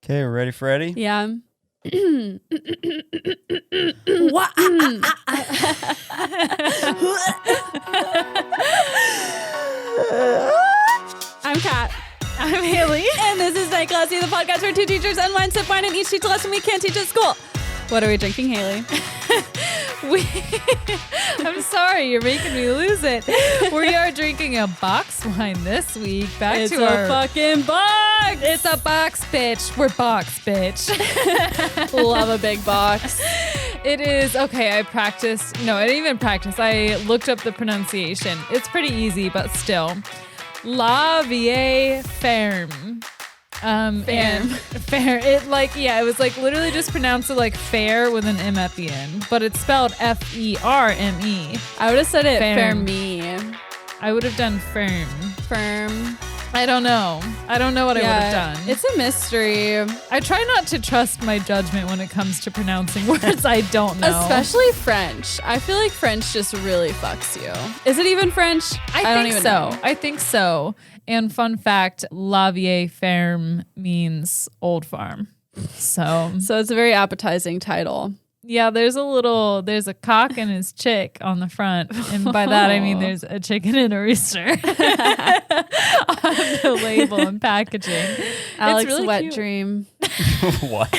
Okay, we're ready for Eddie? Yeah. I'm Kat. I'm Hayley. And this is Night Classy, the podcast where two teachers unwind, sip wine, and each teach a lesson we can't teach at school. What are we drinking, Hayley? I'm sorry, you're making me lose it. We are drinking a box wine this week. It's a fucking box. It's a box, bitch. We're box, bitch. Love a big box. It is, okay, I didn't even practice. I looked up the pronunciation. It's pretty easy, but still. La Vie Ferme. Fair. It was like literally just pronounced it like fair with an M at the end, but it's spelled F-E-R-M-E. I would have said it Ferme. I would have done firm. Firm. I don't know what I would have done. It's a mystery. I try not to trust my judgment when it comes to pronouncing words I don't know. Especially French. I feel like French just really fucks you. Is it even French? I don't even know. I think so. And fun fact, La Vie Ferme means old farm. So it's a very appetizing title. Yeah, there's a cock and his chick on the front. And by that, I mean there's a chicken and a rooster on the label and packaging. Alex' really wet cute. dream. What?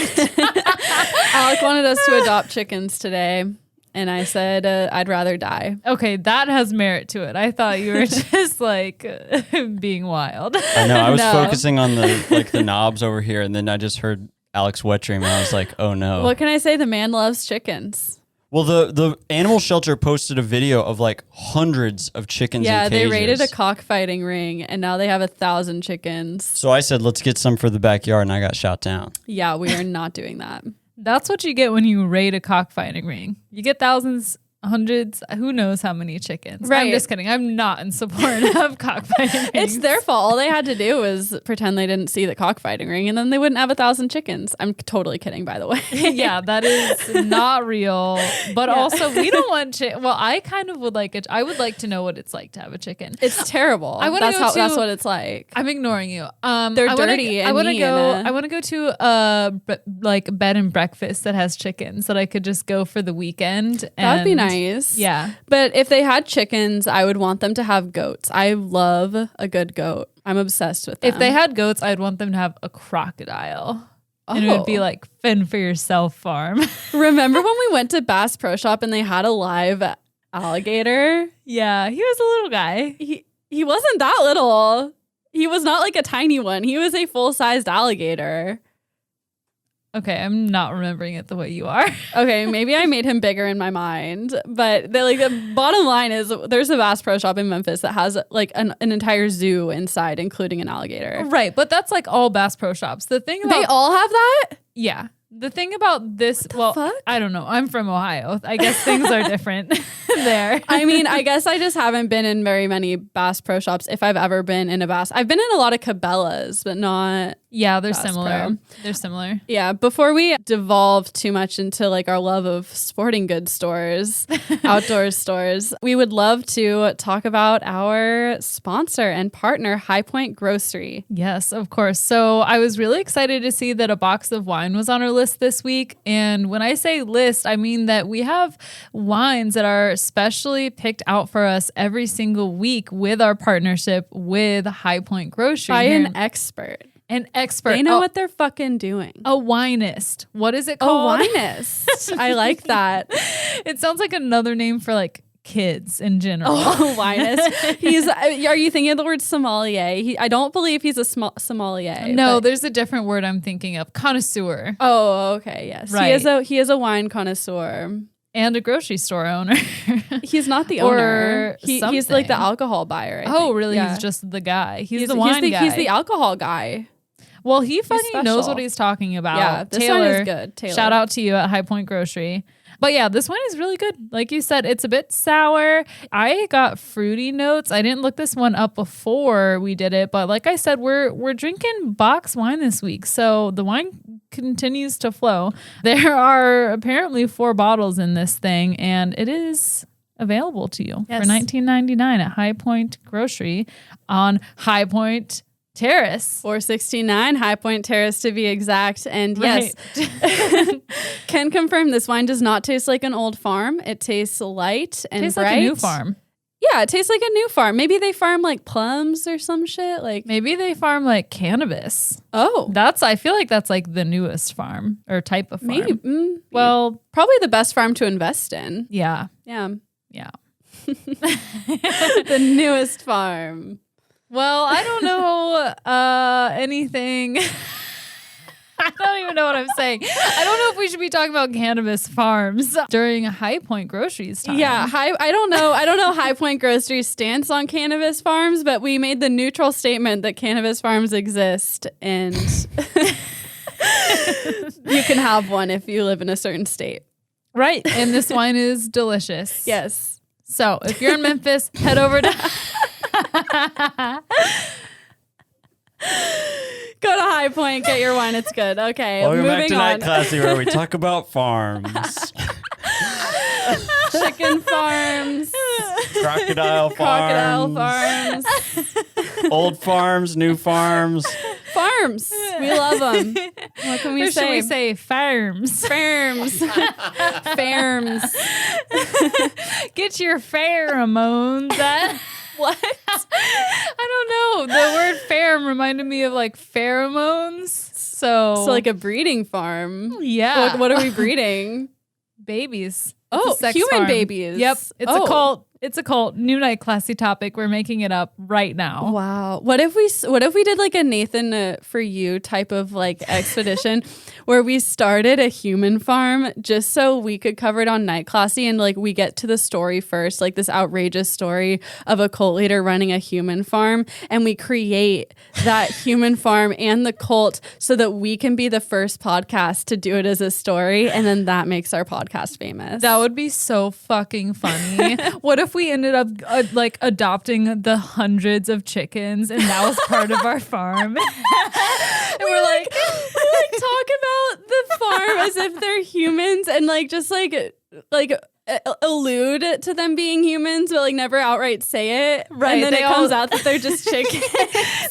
Alec wanted us to adopt chickens today. And I said, I'd rather die. Okay, that has merit to it. I thought you were just like being wild. I know. I was focusing on the knobs over here, and then I just heard Alex wet dream, and I was like, oh no. What can I say? The man loves chickens. Well, the animal shelter posted a video of like hundreds of chickens in cages. Yeah, they raided a cockfighting ring, and now they have 1,000 chickens. So I said, let's get some for the backyard, and I got shot down. Yeah, we are not doing that. That's what you get when you raid a cockfighting ring. You get thousands, hundreds, who knows how many chickens. Right. I'm just kidding. I'm not in support of cockfighting rings. It's their fault. All they had to do was pretend they didn't see the cockfighting ring, and then they wouldn't have 1,000 chickens. I'm totally kidding, by the way. Yeah, that is not real. But also, we don't want well, I kind of would like it. I would like to know what it's like to have a chicken. It's terrible. That's what it's like. I'm ignoring you. They're dirty. I want to go to a bed and breakfast that has chickens that I could just go for the weekend. That'd be nice. Yeah. But if they had chickens, I would want them to have goats. I love a good goat. I'm obsessed with them. If they had goats, I'd want them to have a crocodile. Oh. And it would be like fend for yourself farm. Remember when we went to Bass Pro Shop and they had a live alligator? Yeah, he was a little guy. He wasn't that little. He was not like a tiny one. He was a full-sized alligator. Okay, I'm not remembering it the way you are. Okay, maybe I made him bigger in my mind, but the bottom line is there's a Bass Pro Shop in Memphis that has like an entire zoo inside, including an alligator. Right, but that's like all Bass Pro Shops. The thing about they all have that? Yeah. The thing about this, fuck? I don't know. I'm from Ohio. I guess things are different there. I mean, I guess I just haven't been in very many Bass Pro Shops. If I've ever been in a Bass, I've been in a lot of Cabela's, but not. Yeah, they're Bass similar. Pro. They're similar. Yeah, before we devolve too much into like our love of sporting goods stores, outdoor stores, we would love to talk about our sponsor and partner, High Point Grocery. Yes, of course. So I was really excited to see that a box of wine was on our list this week. And when I say list, I mean that we have wines that are specially picked out for us every single week with our partnership with High Point Grocery. By an expert. An expert. They know what they're fucking doing. A winist. What is it called? A winist. I like that. It sounds like another name for like kids in general. Oh, winist. Are you thinking of the word sommelier? I don't believe he's a sommelier. No, there's a different word I'm thinking of. Connoisseur. Oh, okay. Yes. Right. He is a wine connoisseur. And a grocery store owner. He's not the owner. He's like the alcohol buyer. I think. Really? Yeah. He's just the guy. He's the wine guy. He's the alcohol guy. Well, he fucking knows what he's talking about. Yeah, this Taylor, one is good. Taylor. Shout out to you at High Point Grocery. But yeah, this one is really good. Like you said, it's a bit sour. I got fruity notes. I didn't look this one up before we did it, but like I said, we're drinking box wine this week. So the wine continues to flow. There are apparently 4 bottles in this thing, and it is available to you for $19.99 at High Point Grocery on High Point Terrace. 469 High Point Terrace to be exact. And yes, can confirm this wine does not taste like an old farm. It tastes light and Tastes bright. like a new farm. Yeah, it tastes like a new farm. Maybe they farm like plums or some shit. Like Maybe they farm like cannabis. oh, I feel like that's like the newest farm or type of farm. maybe. Well, Probably the best farm to invest in. yeah. Yeah, Yeah. the newest farm. Well, I don't know anything. I don't even know what I'm saying. I don't know if we should be talking about cannabis farms during High Point Groceries time. Yeah, I don't know High Point Grocery's stance on cannabis farms, but we made the neutral statement that cannabis farms exist and you can have one if you live in a certain state. Right. And this wine is delicious. Yes. So if you're in Memphis, head over to Go to High Point, get your wine. It's good. Okay, Welcome back moving to on. Night Classy, where we talk about farms, Chicken farms, crocodile farms, old farms, new farms. farms. We love them. What can we or say? should we say farms? Farms. Farms. Get your pheromones. What? I don't know. The word farm reminded me of like pheromones. So like a breeding farm. yeah. What are we breeding? Babies. Oh, It's a sex human farm. babies. Yep. It's Oh. a cult. It's a cult. New Night Classy topic. We're making it up right now. Wow. What if we did like a Nathan for you type of like expedition where we started a human farm just so we could cover it on Night Classy and like we get to the story first, like this outrageous story of a cult leader running a human farm, and we create that human farm and the cult so that we can be the first podcast to do it as a story, and then that makes our podcast famous. That would be so fucking funny. What if we ended up like adopting the hundreds of chickens and that was part of our farm? And we're like talk about the farm as if they're humans and like just like allude to them being humans, but like never outright say it. Right. And then They it comes all- out that they're just chickens.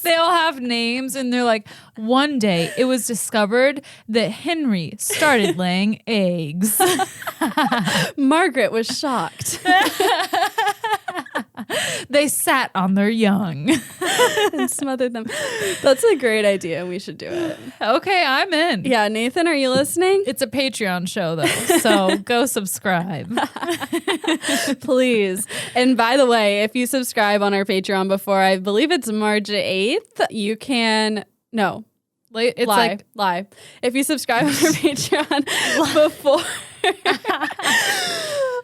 They all have names and they're like, one day it was discovered that Henry started laying eggs. Margaret was shocked They sat on their young. and smothered them. That's a great idea. We should do it. Okay, I'm in. Yeah, Nathan, are you listening? It's a Patreon show though, so go subscribe. Please. And by the way, if you subscribe on our Patreon before, I believe it's March 8th, you can It's lie. If you subscribe on our Patreon before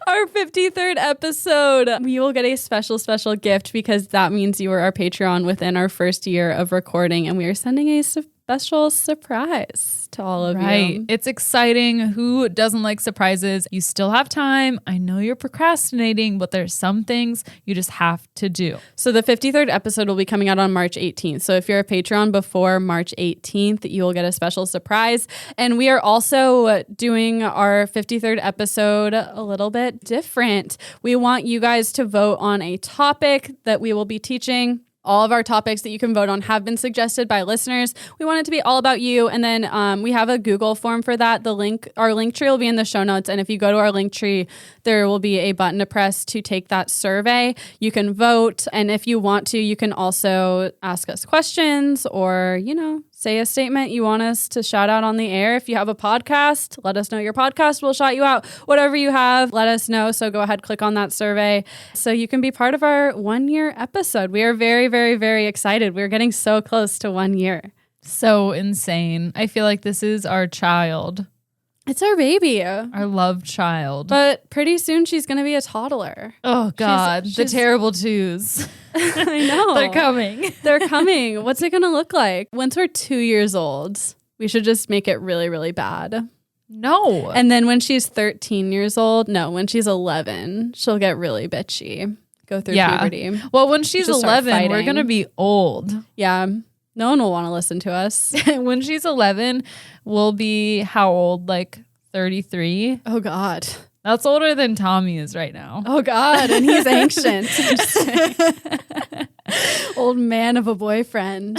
our 53rd episode, you will get a special gift because that means you were our Patreon within our first year of recording, and we are sending a special surprise to all of you. It's exciting. Who doesn't like surprises? You still have time. I know you're procrastinating, but there's some things you just have to do. So the 53rd episode will be coming out on March 18th. So if you're a Patreon before March 18th, you will get a special surprise. And we are also doing our 53rd episode a little bit different. We want you guys to vote on a topic that we will be teaching. All of our topics that you can vote on have been suggested by listeners. We want it to be all about you. And then we have a Google form for that. Our link tree will be in the show notes. And if you go to our link tree, there will be a button to press to take that survey. You can vote. And if you want to, you can also ask us questions or, say a statement you want us to shout out on the air. If you have a podcast, let us know your podcast. We'll shout you out. Whatever you have, let us know. So go ahead, click on that survey so you can be part of our 1-year episode. We are very, very, very excited. We're getting so close to 1 year. So insane. I feel like this is our child, It's our baby. our love child. But pretty soon she's going to be a toddler. Oh God, the she's- terrible twos. I know. They're coming. They're coming. What's it going to look like? Once we're 2 years old, we should just make it really, really bad. No. And then when she's 13 years old, when she's 11, she'll get really bitchy, go through puberty. Well, when she's Just start 11, we're fighting. going to be old. Yeah. No one will want to listen to us. When she's 11, we'll be how old? Like 33? Oh, God. That's older than Tommy is right now. Oh, God. And he's ancient. Old man of a boyfriend.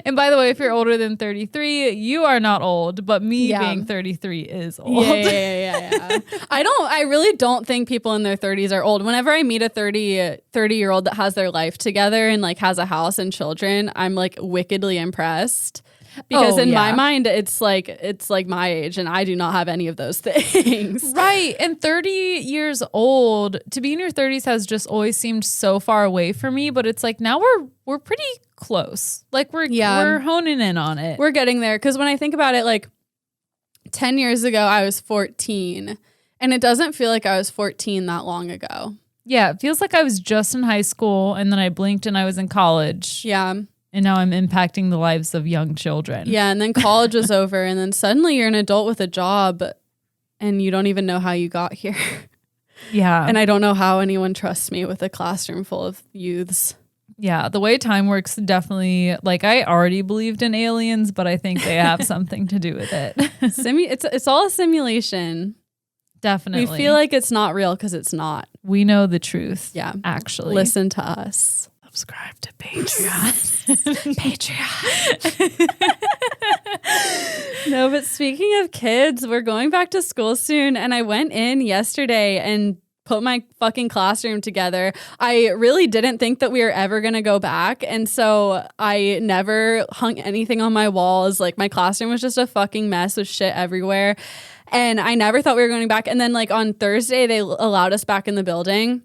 And by the way, if you're older than 33, you are not old, but me being 33 is old. Yeah. I really don't think people in their 30s are old. Whenever I meet a 30-year-old that has their life together and like has a house and children, I'm like wickedly impressed. Because in my mind, it's like my age, and I do not have any of those things. Right. And 30 years old, to be in your 30s has just always seemed so far away for me. But it's like now we're pretty close. Like we're honing in on it. We're getting there. Because when I think about it, like 10 years ago, I was 14. And it doesn't feel like I was 14 that long ago. Yeah. It feels like I was just in high school and then I blinked and I was in college. Yeah. And now I'm impacting the lives of young children. Yeah, and then college was over, and then suddenly you're an adult with a job, and you don't even know how you got here. Yeah. And I don't know how anyone trusts me with a classroom full of youths. Yeah, the way time works definitely, like I already believed in aliens, but I think they have something to do with it. It's all a simulation. Definitely. We feel like it's not real because it's not. We know the truth. Yeah. Actually. Listen to us. Subscribe to Patreon. No, but speaking of kids, we're going back to school soon. And I went in yesterday and put my fucking classroom together. I really didn't think that we were ever going to go back. And so I never hung anything on my walls. Like my classroom was just a fucking mess with shit everywhere. And I never thought we were going back. And then like on Thursday, they allowed us back in the building.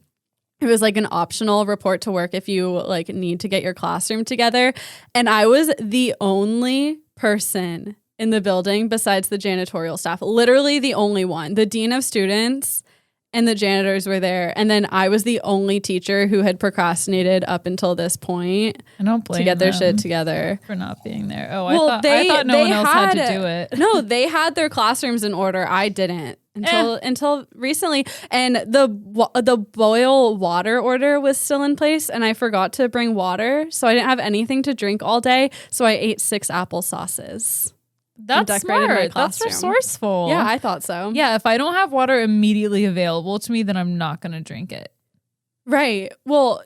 It was like an optional report to work if you like need to get your classroom together. And I was the only person in the building besides the janitorial staff, literally the only one. The dean of students and the janitors were there. And then I was the only teacher who had procrastinated up until this point. I don't blame to get their them shit together for not being there. Oh, well, I thought no one else had to do it. No, they had their classrooms in order. I didn't. Until recently, and the boil water order was still in place, and I forgot to bring water, so I didn't have anything to drink all day. So I ate 6 applesauces. That's smart. That's resourceful. Yeah, I thought so. Yeah, if I don't have water immediately available to me, then I'm not going to drink it. Right. Well,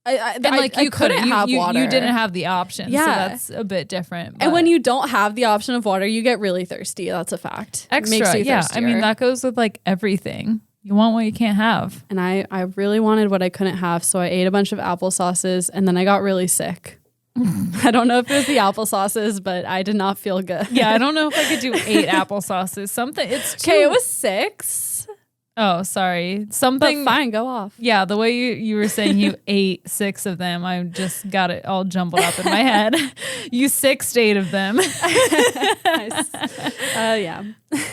you couldn't have water. You didn't have the option. Yeah. So that's a bit different. And when you don't have the option of water, you get really thirsty. That's a fact. Extra. Makes you yeah. thirstier. I mean, that goes with like everything. You want what you can't have. And I really wanted what I couldn't have. So I ate a bunch of applesauces and then I got really sick. I don't know if it was the applesauces, but I did not feel good. Yeah. I don't know if I could do 8 applesauces. It's okay. It was 6. Oh, sorry. Something. But fine, go off. Yeah, the way you were saying you ate 6 of them, I just got it all jumbled up in my head. You 6'd 8 of them. Nice. Yeah.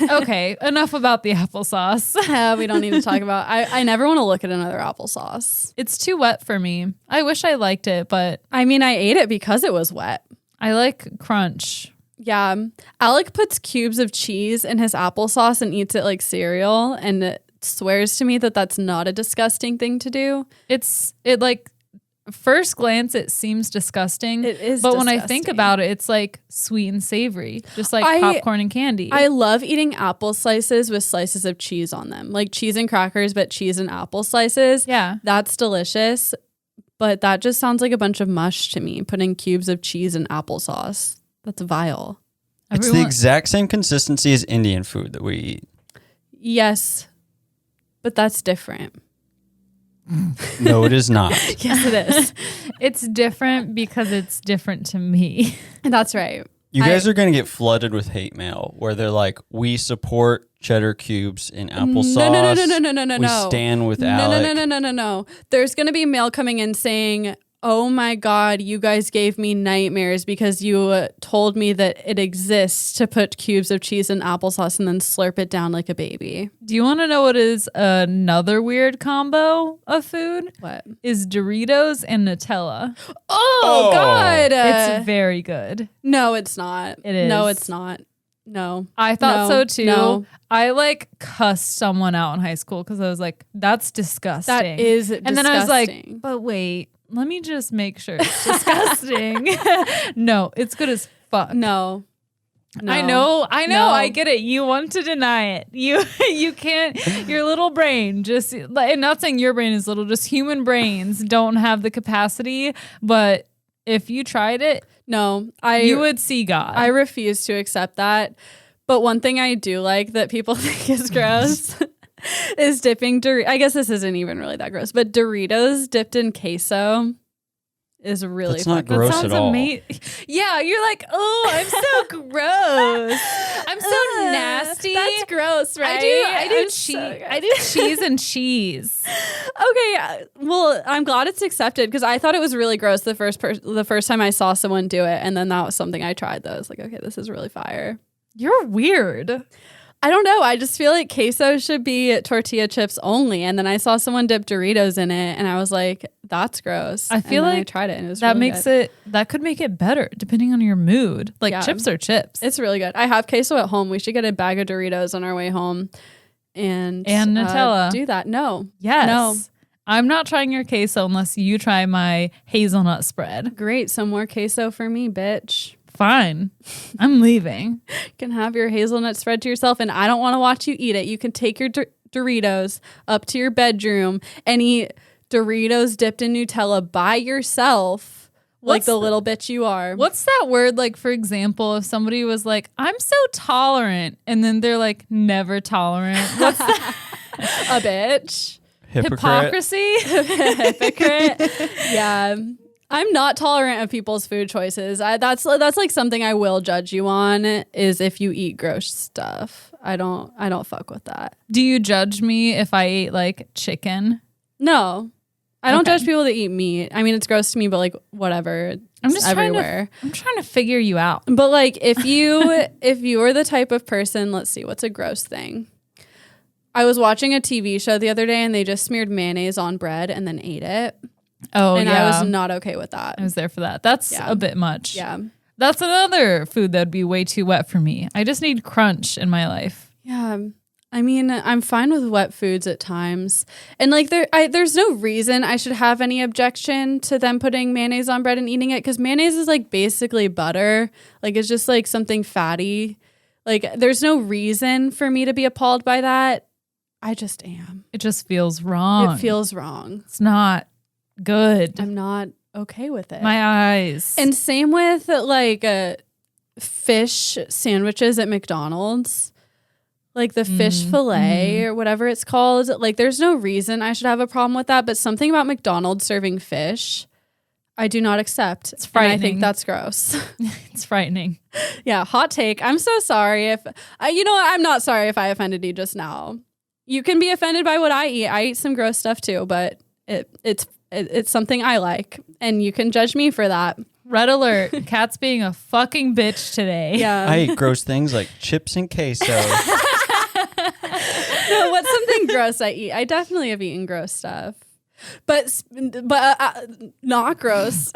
Okay, enough about the applesauce. We don't need to talk about. I never want to look at another applesauce. It's too wet for me. I wish I liked it, but I mean, I ate it because it was wet. I like crunch. Yeah, Alec puts cubes of cheese in his applesauce and eats it like cereal, and it swears to me that that's not a disgusting thing to do. It like first glance it seems disgusting. It is, but when I think about it, it's like sweet and savory, just like popcorn and candy. I love eating apple slices with slices of cheese on them, like cheese and crackers, but cheese and apple slices. Yeah, that's delicious. But that just sounds like a bunch of mush to me. Putting cubes of cheese in applesauce. That's vile. It's the exact same consistency as Indian food that we eat. Yes, but that's different. No, it is not. Yes, it is. It's different because it's different to me. That's right. You guys are going to get flooded with hate mail where they're like, we support cheddar cubes in applesauce. No. We stand with Alec. No. There's going to be mail coming in saying, oh my God, you guys gave me nightmares because you told me that it exists to put cubes of cheese in applesauce and then slurp it down like a baby. Do you want to know what is another weird combo of food? What? Is Doritos and Nutella. Oh. God. It's very good. No, it's not. It is. No, it's not. No. I thought so too. No. I like cussed someone out in high school because I was like, that's disgusting. That is disgusting. And then I was like, but wait. Let me just make sure it's disgusting. No, it's good as fuck. No. No. I know. No. I get it. You want to deny it. You can't. Your little brain just, and not saying your brain is little, just human brains don't have the capacity. But if you tried it, No, you would see God. I refuse to accept that. But one thing I do like that people think is gross is dipping I guess this isn't even really that gross, but Doritos dipped in queso is really That's not fucking gross Sounds at all. Yeah, you're like, oh, I'm so gross. I'm so nasty. That's gross, right? I do I'm cheese. so gross. I do cheese and cheese. Okay, well, I'm glad it's accepted because I thought it was really gross the first time I saw someone do it, and then that was something I tried. Though I was like, okay, this is really fire. You're weird. I don't know. I just feel like queso should be tortilla chips only. And then I saw someone dip Doritos in it and I was like, that's gross. I feel and then I like tried it and it was that really makes good. that could make it better depending on your mood. Like Yeah. chips are chips. It's really good. I have queso at home. We should get a bag of Doritos on our way home and Nutella. Do that. No. Yes. No. I'm not trying your queso unless you try my hazelnut spread. Great. Some more queso for me, bitch. Fine. I'm leaving. You can have your hazelnut spread to yourself and I don't want to watch you eat it. You can take your Doritos up to your bedroom and eat Doritos dipped in Nutella by yourself like the little bitch you are. What's that word? Like, for example, if somebody was like, I'm so tolerant, and then they're like, never tolerant. What's that? A bitch. Hypocrite. Hypocrisy? Hypocrite. Yeah. I'm not tolerant of people's food choices. That's like something I will judge you on is if you eat gross stuff. I don't fuck with that. Do you judge me if I ate like chicken? No. I don't Okay. judge people that eat meat. I mean, it's gross to me, but like whatever. I'm It's just everywhere. I'm trying to figure you out. But like if you are the type of person, let's see, what's a gross thing? I was watching a TV show the other day and they just smeared mayonnaise on bread and then ate it. Oh, and yeah. I was not okay with that. I was there for that. That's Yeah. a bit much. Yeah. That's another food that'd be way too wet for me. I just need crunch in my life. Yeah. I mean, I'm fine with wet foods at times. And like there's no reason I should have any objection to them putting mayonnaise on bread and eating it because mayonnaise is like basically butter. Like it's just like something fatty. Like there's no reason for me to be appalled by that. I just am. It just feels wrong. It feels wrong. It's not good. I'm not okay with it. My eyes. And same with like fish sandwiches at McDonald's. Like the fish fillet or whatever it's called. Like there's no reason I should have a problem with that. But something about McDonald's serving fish, I do not accept. It's frightening. And I think that's gross. It's frightening. Yeah, hot take. I'm so sorry if, you know what? I'm not sorry if I offended you just now. You can be offended by what I eat. I eat some gross stuff too, but it's something I like. And you can judge me for that. Red alert. Kat's being a fucking bitch today. Yeah. I eat gross things like chips and queso. No, what's something gross I eat? I definitely have eaten gross stuff, but not gross.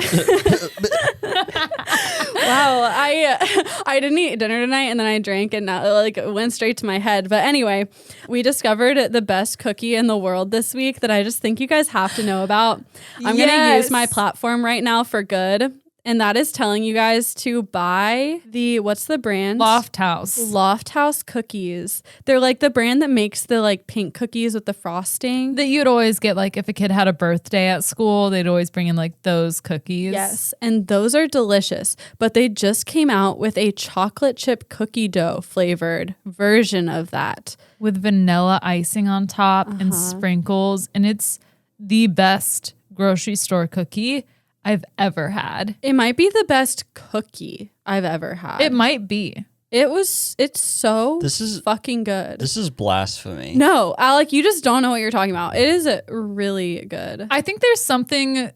Wow, I didn't eat dinner tonight, and then I drank, and like it went straight to my head. But anyway, we discovered the best cookie in the world this week that I just think you guys have to know about. I'm gonna use my platform right now for good. And that is telling you guys to buy what's the brand? Loft House. Loft House cookies. They're like the brand that makes the like pink cookies with the frosting. That you'd always get, like, if a kid had a birthday at school, they'd always bring in, like, those cookies. Yes, and those are delicious. But they just came out with a chocolate chip cookie dough flavored version of that. With vanilla icing on top and sprinkles. And it's the best grocery store cookie I've ever had. It might be the best cookie I've ever had. It might be. It's so This is fucking good. This is blasphemy. No, Alec, you just don't know what you're talking about. It is really good. I think there's something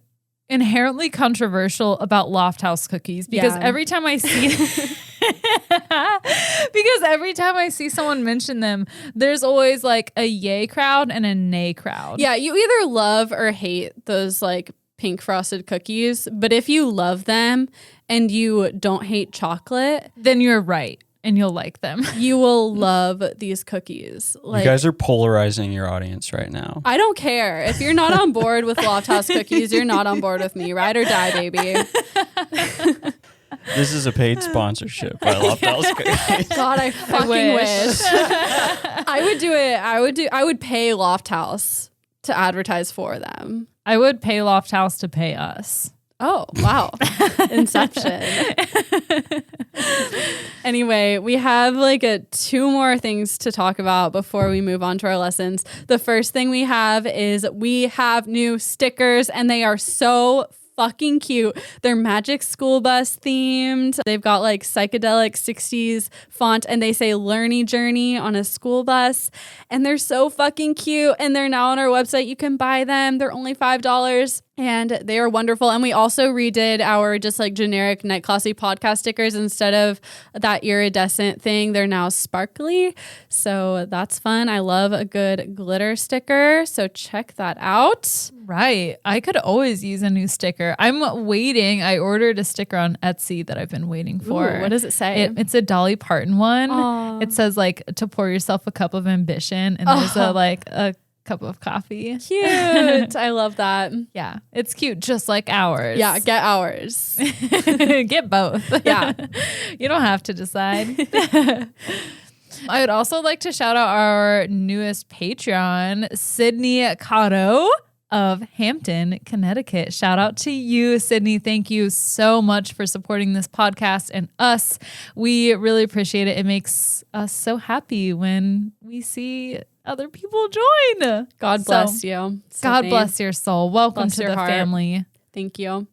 inherently controversial about Loft House cookies because Yeah. every time I see someone mention them, there's always like a yay crowd and a nay crowd. Yeah, you either love or hate those like pink frosted cookies, but if you love them and you don't hate chocolate, Then you're right and you'll like them. you will love these cookies. Like, You guys are polarizing your audience right now. I don't care. If you're not on board with Loft House cookies, you're not on board with me. Ride or die, baby. This is a paid sponsorship by Lofthouse Cookies. God, I fucking wish. I would do it. I would pay Lofthouse to advertise for them. I would pay Lofthouse to pay us. Oh, wow. Inception. Anyway, we have like two more things to talk about before we move on to our lessons. The first thing we have is we have new stickers, and they are so fucking cute. They're Magic School Bus themed. They've got like psychedelic 60s font, and they say Learny Journey on a school bus. And they're so fucking cute. And they're now on our website. You can buy them. They're only $5. And they are wonderful. And we also redid our just like generic Night Classy podcast stickers. Instead of that iridescent thing, they're now sparkly. So that's fun. I love a good glitter sticker. So check that out. Right. I could always use a new sticker. I'm waiting. I ordered a sticker on Etsy that I've been waiting for. Ooh, what does it say? It's a Dolly Parton one. Aww. It says like to pour yourself a cup of ambition. And there's a cup of coffee. Cute. I love that. Yeah. It's cute. Just like ours. Yeah. Get ours. Get both. Yeah. You don't have to decide. I would also like to shout out our newest Patreon, Sydney Cotto of Hampton, Connecticut. Shout out to you, Sydney. Thank you so much for supporting this podcast and us. We really appreciate it. It makes us so happy when we see other people join. God bless you. God Sydney. bless your soul. Welcome Bless to your the heart. family. Thank you.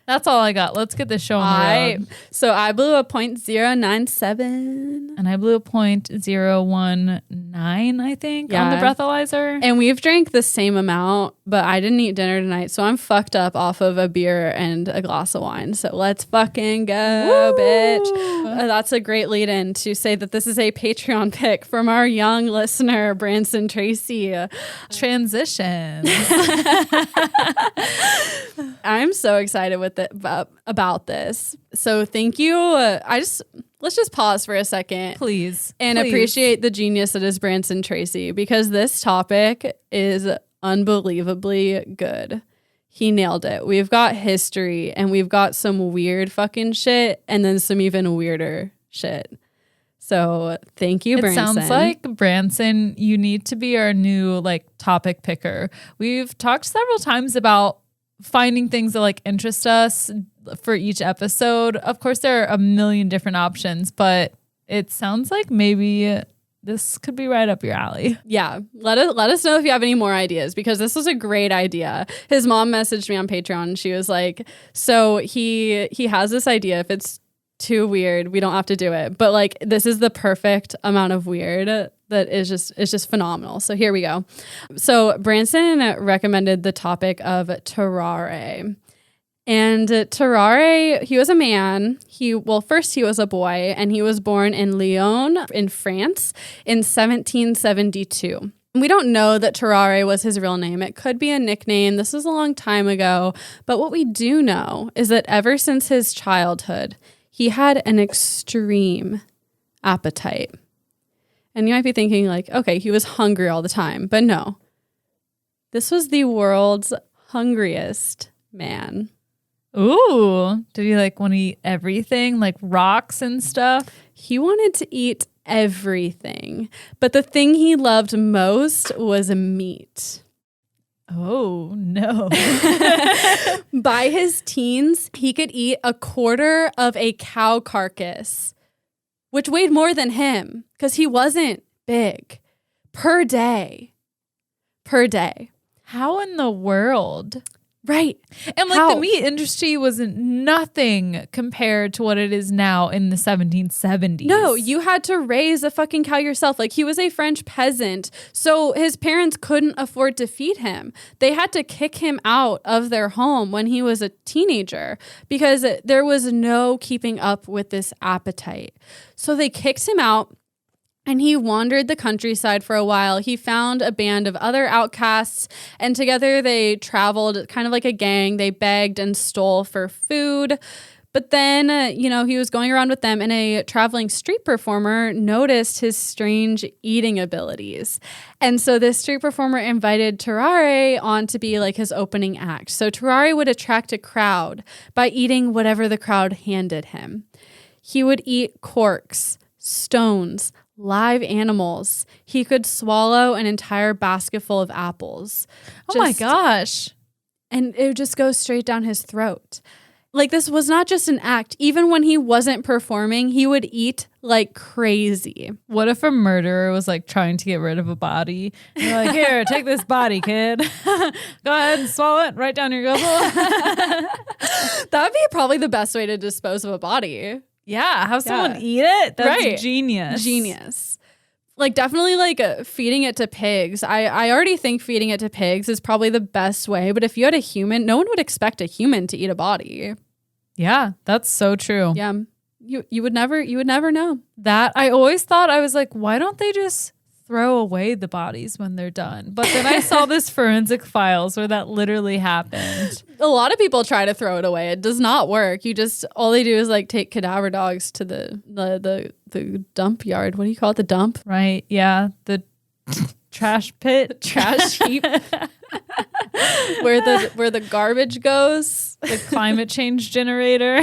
That's all I got. Let's get this show on the road. So I blew a .097. And I blew a .019, I think, on the Yeah. breathalyzer. And we've drank the same amount, but I didn't eat dinner tonight. So I'm fucked up off of a beer and a glass of wine. So let's fucking go, Woo! bitch. That's a great lead in to say that this is a Patreon pick from our young listener, Branson Tracy. Transitions. I'm so excited with it about this. So thank you. Let's just pause for a second. Please. And appreciate the genius that is Branson Tracy, because this topic is unbelievably good. He nailed it. We've got history, and we've got some weird fucking shit, and then some even weirder shit. So thank you, Branson. It sounds like, Branson, you need to be our new topic picker. We've talked several times about finding things that interest us for each episode. Of course, there are a million different options, but it sounds like maybe this could be right up your alley. Yeah. Let us know if you have any more ideas, because this was a great idea. His mom messaged me on Patreon, and she was like, so he has this idea. If it's too weird, we don't have to do it. But this is the perfect amount of weird that is just phenomenal. So here we go. So Branson recommended the topic of Tarrare. And Tarrare, he was a man. First he was a boy, and he was born in Lyon in France in 1772. We don't know that Tarrare was his real name. It could be a nickname. This was a long time ago. But what we do know is that ever since his childhood, he had an extreme appetite. And you might be thinking okay, he was hungry all the time. But no, this was the world's hungriest man. Ooh, did he want to eat everything, like rocks and stuff? He wanted to eat everything, but the thing he loved most was meat. Oh, no. By his teens, he could eat a quarter of a cow carcass, which weighed more than him because he wasn't big, per day. How in the world? Right. And How? the meat industry was nothing compared to what it is now in the 1770s. No, you had to raise a fucking cow yourself. He was a French peasant, so his parents couldn't afford to feed him. They had to kick him out of their home when he was a teenager because there was no keeping up with this appetite. So they kicked him out. And he wandered the countryside for a while. He found a band of other outcasts, and together they traveled kind of like a gang. They begged and stole for food. But then, he was going around with them, and a traveling street performer noticed his strange eating abilities. And so this street performer invited Tarrare on to be like his opening act. So Tarrare would attract a crowd by eating whatever the crowd handed him. He would eat corks, stones, live animals. He could swallow an entire basket full of apples. Oh my gosh. And it would just go straight down his throat. Like, this was not just an act. Even when he wasn't performing, he would eat like crazy. What if a murderer was like trying to get rid of a body? And you're like, here, take this body, kid. Go ahead and swallow it right down your guzzle. That would be probably the best way to dispose of a body. Yeah, have someone eat it? That's right. Genius. Like, definitely like feeding it to pigs. I already think feeding it to pigs is probably the best way. But if you had a human, no one would expect a human to eat a body. Yeah, that's so true. Yeah. You would never know. That I always thought, I was like, why don't they just throw away the bodies when they're done? But then I saw this forensic files where that literally happened. A lot of people try to throw it away. It does not work. All they do is like take cadaver dogs to the dump yard. What do you call it? The dump? Right. Yeah. The trash pit. Trash heap. where the garbage goes. The climate change generator.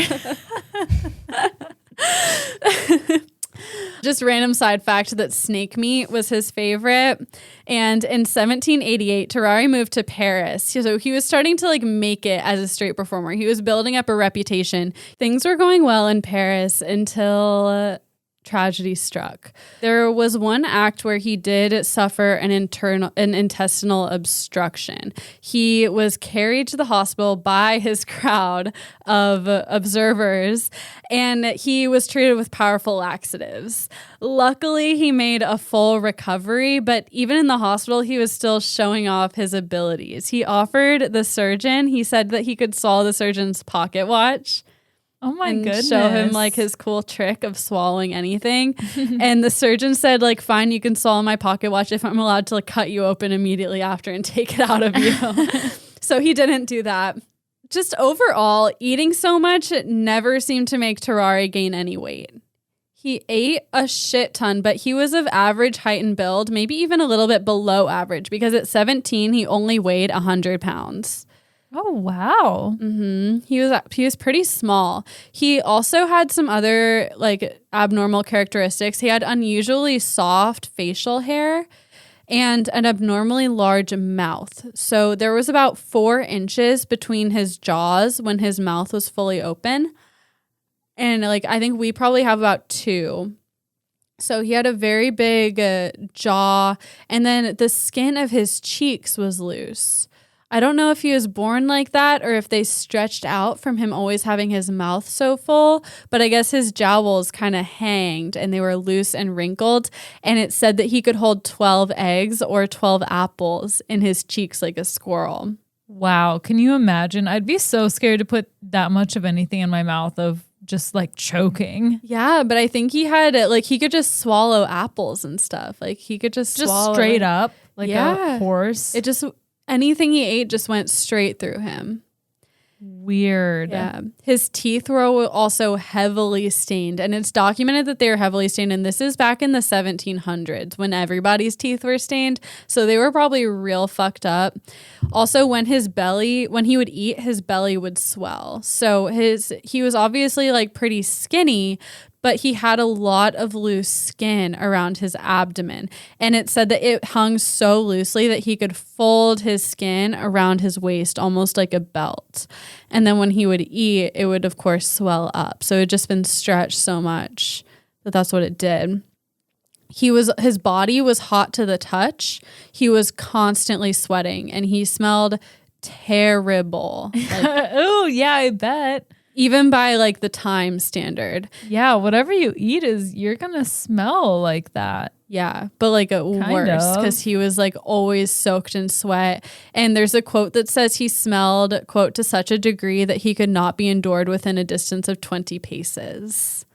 Just random side fact that snake meat was his favorite. And in 1788, Tarrare moved to Paris. So he was starting to like make it as a street performer. He was building up a reputation. Things were going well in Paris until tragedy struck. There was one act where he did suffer an intestinal obstruction. He was carried to the hospital by his crowd of observers, and he was treated with powerful laxatives. Luckily, he made a full recovery, but even in the hospital, he was still showing off his abilities. He offered the surgeon, he said that he could swallow the surgeon's pocket watch. Oh my goodness. Show him like his cool trick of swallowing anything. And the surgeon said, like, fine, you can swallow my pocket watch if I'm allowed to like cut you open immediately after and take it out of you. So he didn't do that. Just overall, eating so much never seemed to make Tarrare gain any weight. He ate a shit ton, but he was of average height and build, maybe even a little bit below average, because at 17, he only weighed 100 pounds. Oh, wow. Mm-hmm. He was pretty small. He also had some other like abnormal characteristics. He had unusually soft facial hair and an abnormally large mouth. So there was about 4 inches between his jaws when his mouth was fully open. And like, I think we probably have about 2. So he had a very big jaw, and then the skin of his cheeks was loose. I don't know if he was born like that or if they stretched out from him always having his mouth so full, but I guess his jowls kind of hanged and they were loose and wrinkled. And it said that he could hold 12 eggs or 12 apples in his cheeks like a squirrel. Wow. Can you imagine? I'd be so scared to put that much of anything in my mouth of just like choking. Yeah, but I think he had like he could just swallow apples and stuff. Like he could just swallow straight up like a horse. It just anything he ate just went straight through him. Weird. Yeah. His teeth were also heavily stained, and it's documented that they were heavily stained. And this is back in the 1700s when everybody's teeth were stained. So they were probably real fucked up. Also, when he would eat, his belly would swell. So he was obviously like pretty skinny, but he had a lot of loose skin around his abdomen. And it said that it hung so loosely that he could fold his skin around his waist almost like a belt. And then when he would eat, it would, of course, swell up. So it had just been stretched so much that that's what it did. His body was hot to the touch. He was constantly sweating, and he smelled terrible. Oh, yeah, I bet. Even by like the time standard. Yeah, whatever you eat you're gonna smell like that. Yeah, but like worse because he was like always soaked in sweat. And there's a quote that says he smelled, quote, to such a degree that he could not be endured within a distance of 20 paces.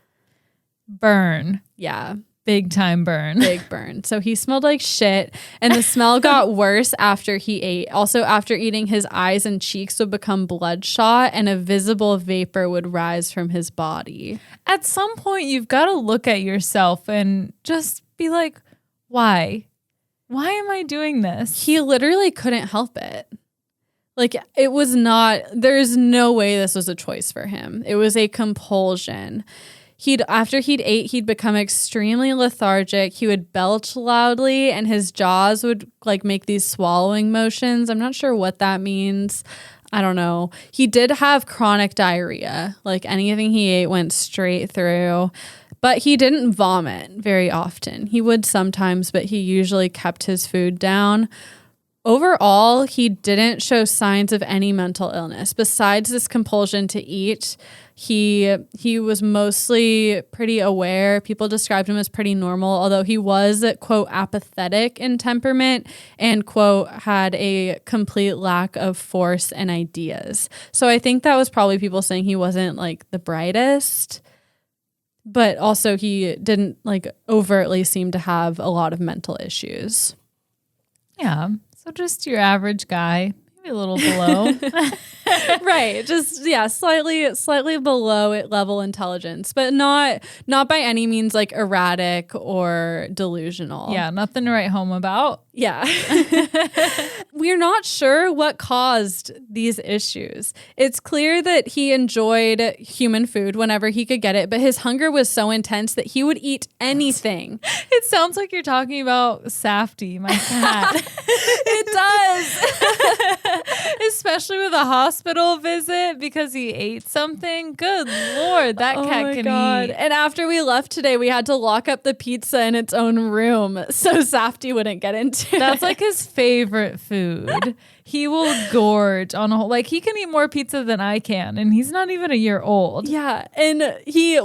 Burn. Yeah. Big time burn. Big burn. So he smelled like shit, and the smell got worse after he ate. Also, after eating, his eyes and cheeks would become bloodshot, and a visible vapor would rise from his body. At some point, you've got to look at yourself and just be like, why? Why am I doing this? He literally couldn't help it. Like, it was not, there's no way this was a choice for him. It was a compulsion. After he'd ate, he'd become extremely lethargic. He would belch loudly, and his jaws would like make these swallowing motions. I'm not sure what that means. I don't know. He did have chronic diarrhea. Like, anything he ate went straight through. But he didn't vomit very often. He would sometimes, but he usually kept his food down. Overall, he didn't show signs of any mental illness. Besides this compulsion to eat, he was mostly pretty aware. People described him as pretty normal, although he was, quote, apathetic in temperament and, quote, had a complete lack of force and ideas. So I think that was probably people saying he wasn't like the brightest, but also he didn't like overtly seem to have a lot of mental issues. Yeah. So just your average guy, maybe a little below. Right. Just, yeah, slightly below it level intelligence, but not by any means like erratic or delusional. Yeah. Nothing to write home about. Yeah. We're not sure what caused these issues. It's clear that he enjoyed human food whenever he could get it, but his hunger was so intense that he would eat anything. It sounds like you're talking about Safety, my cat. It does. Especially with a hospital visit because he ate something. Good Lord, that cat can eat. And after we left today, we had to lock up the pizza in its own room so Safety wouldn't get into it. That's like his favorite food. He will gorge on a whole, like he can eat more pizza than I can, and he's not even a year old. Yeah. And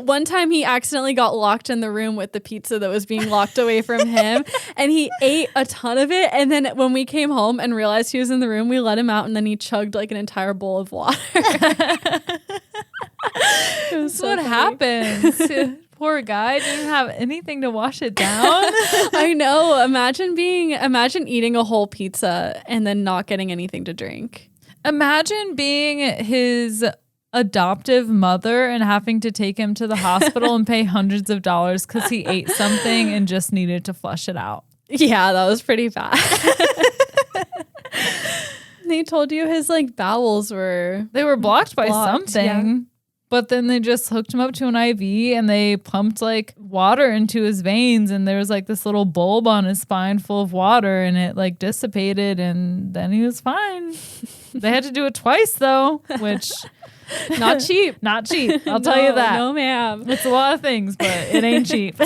one time he accidentally got locked in the room with the pizza that was being locked away from him, and he ate a ton of it. And then when we came home and realized he was in the room, we let him out, and then he chugged like an entire bowl of water. That's what happens. Poor guy didn't have anything to wash it down. I know. Imagine eating a whole pizza and then not getting anything to drink. Imagine being his adoptive mother and having to take him to the hospital and pay hundreds of dollars because he ate something and just needed to flush it out. Yeah, that was pretty bad. They told you his like bowels were blocked by something. Yeah. But then they just hooked him up to an IV and they pumped like water into his veins, and there was like this little bulb on his spine full of water, and it like dissipated, and then he was fine. They had to do it twice though, which not cheap. Not cheap. I'll tell you that. No, ma'am. It's a lot of things, but it ain't cheap.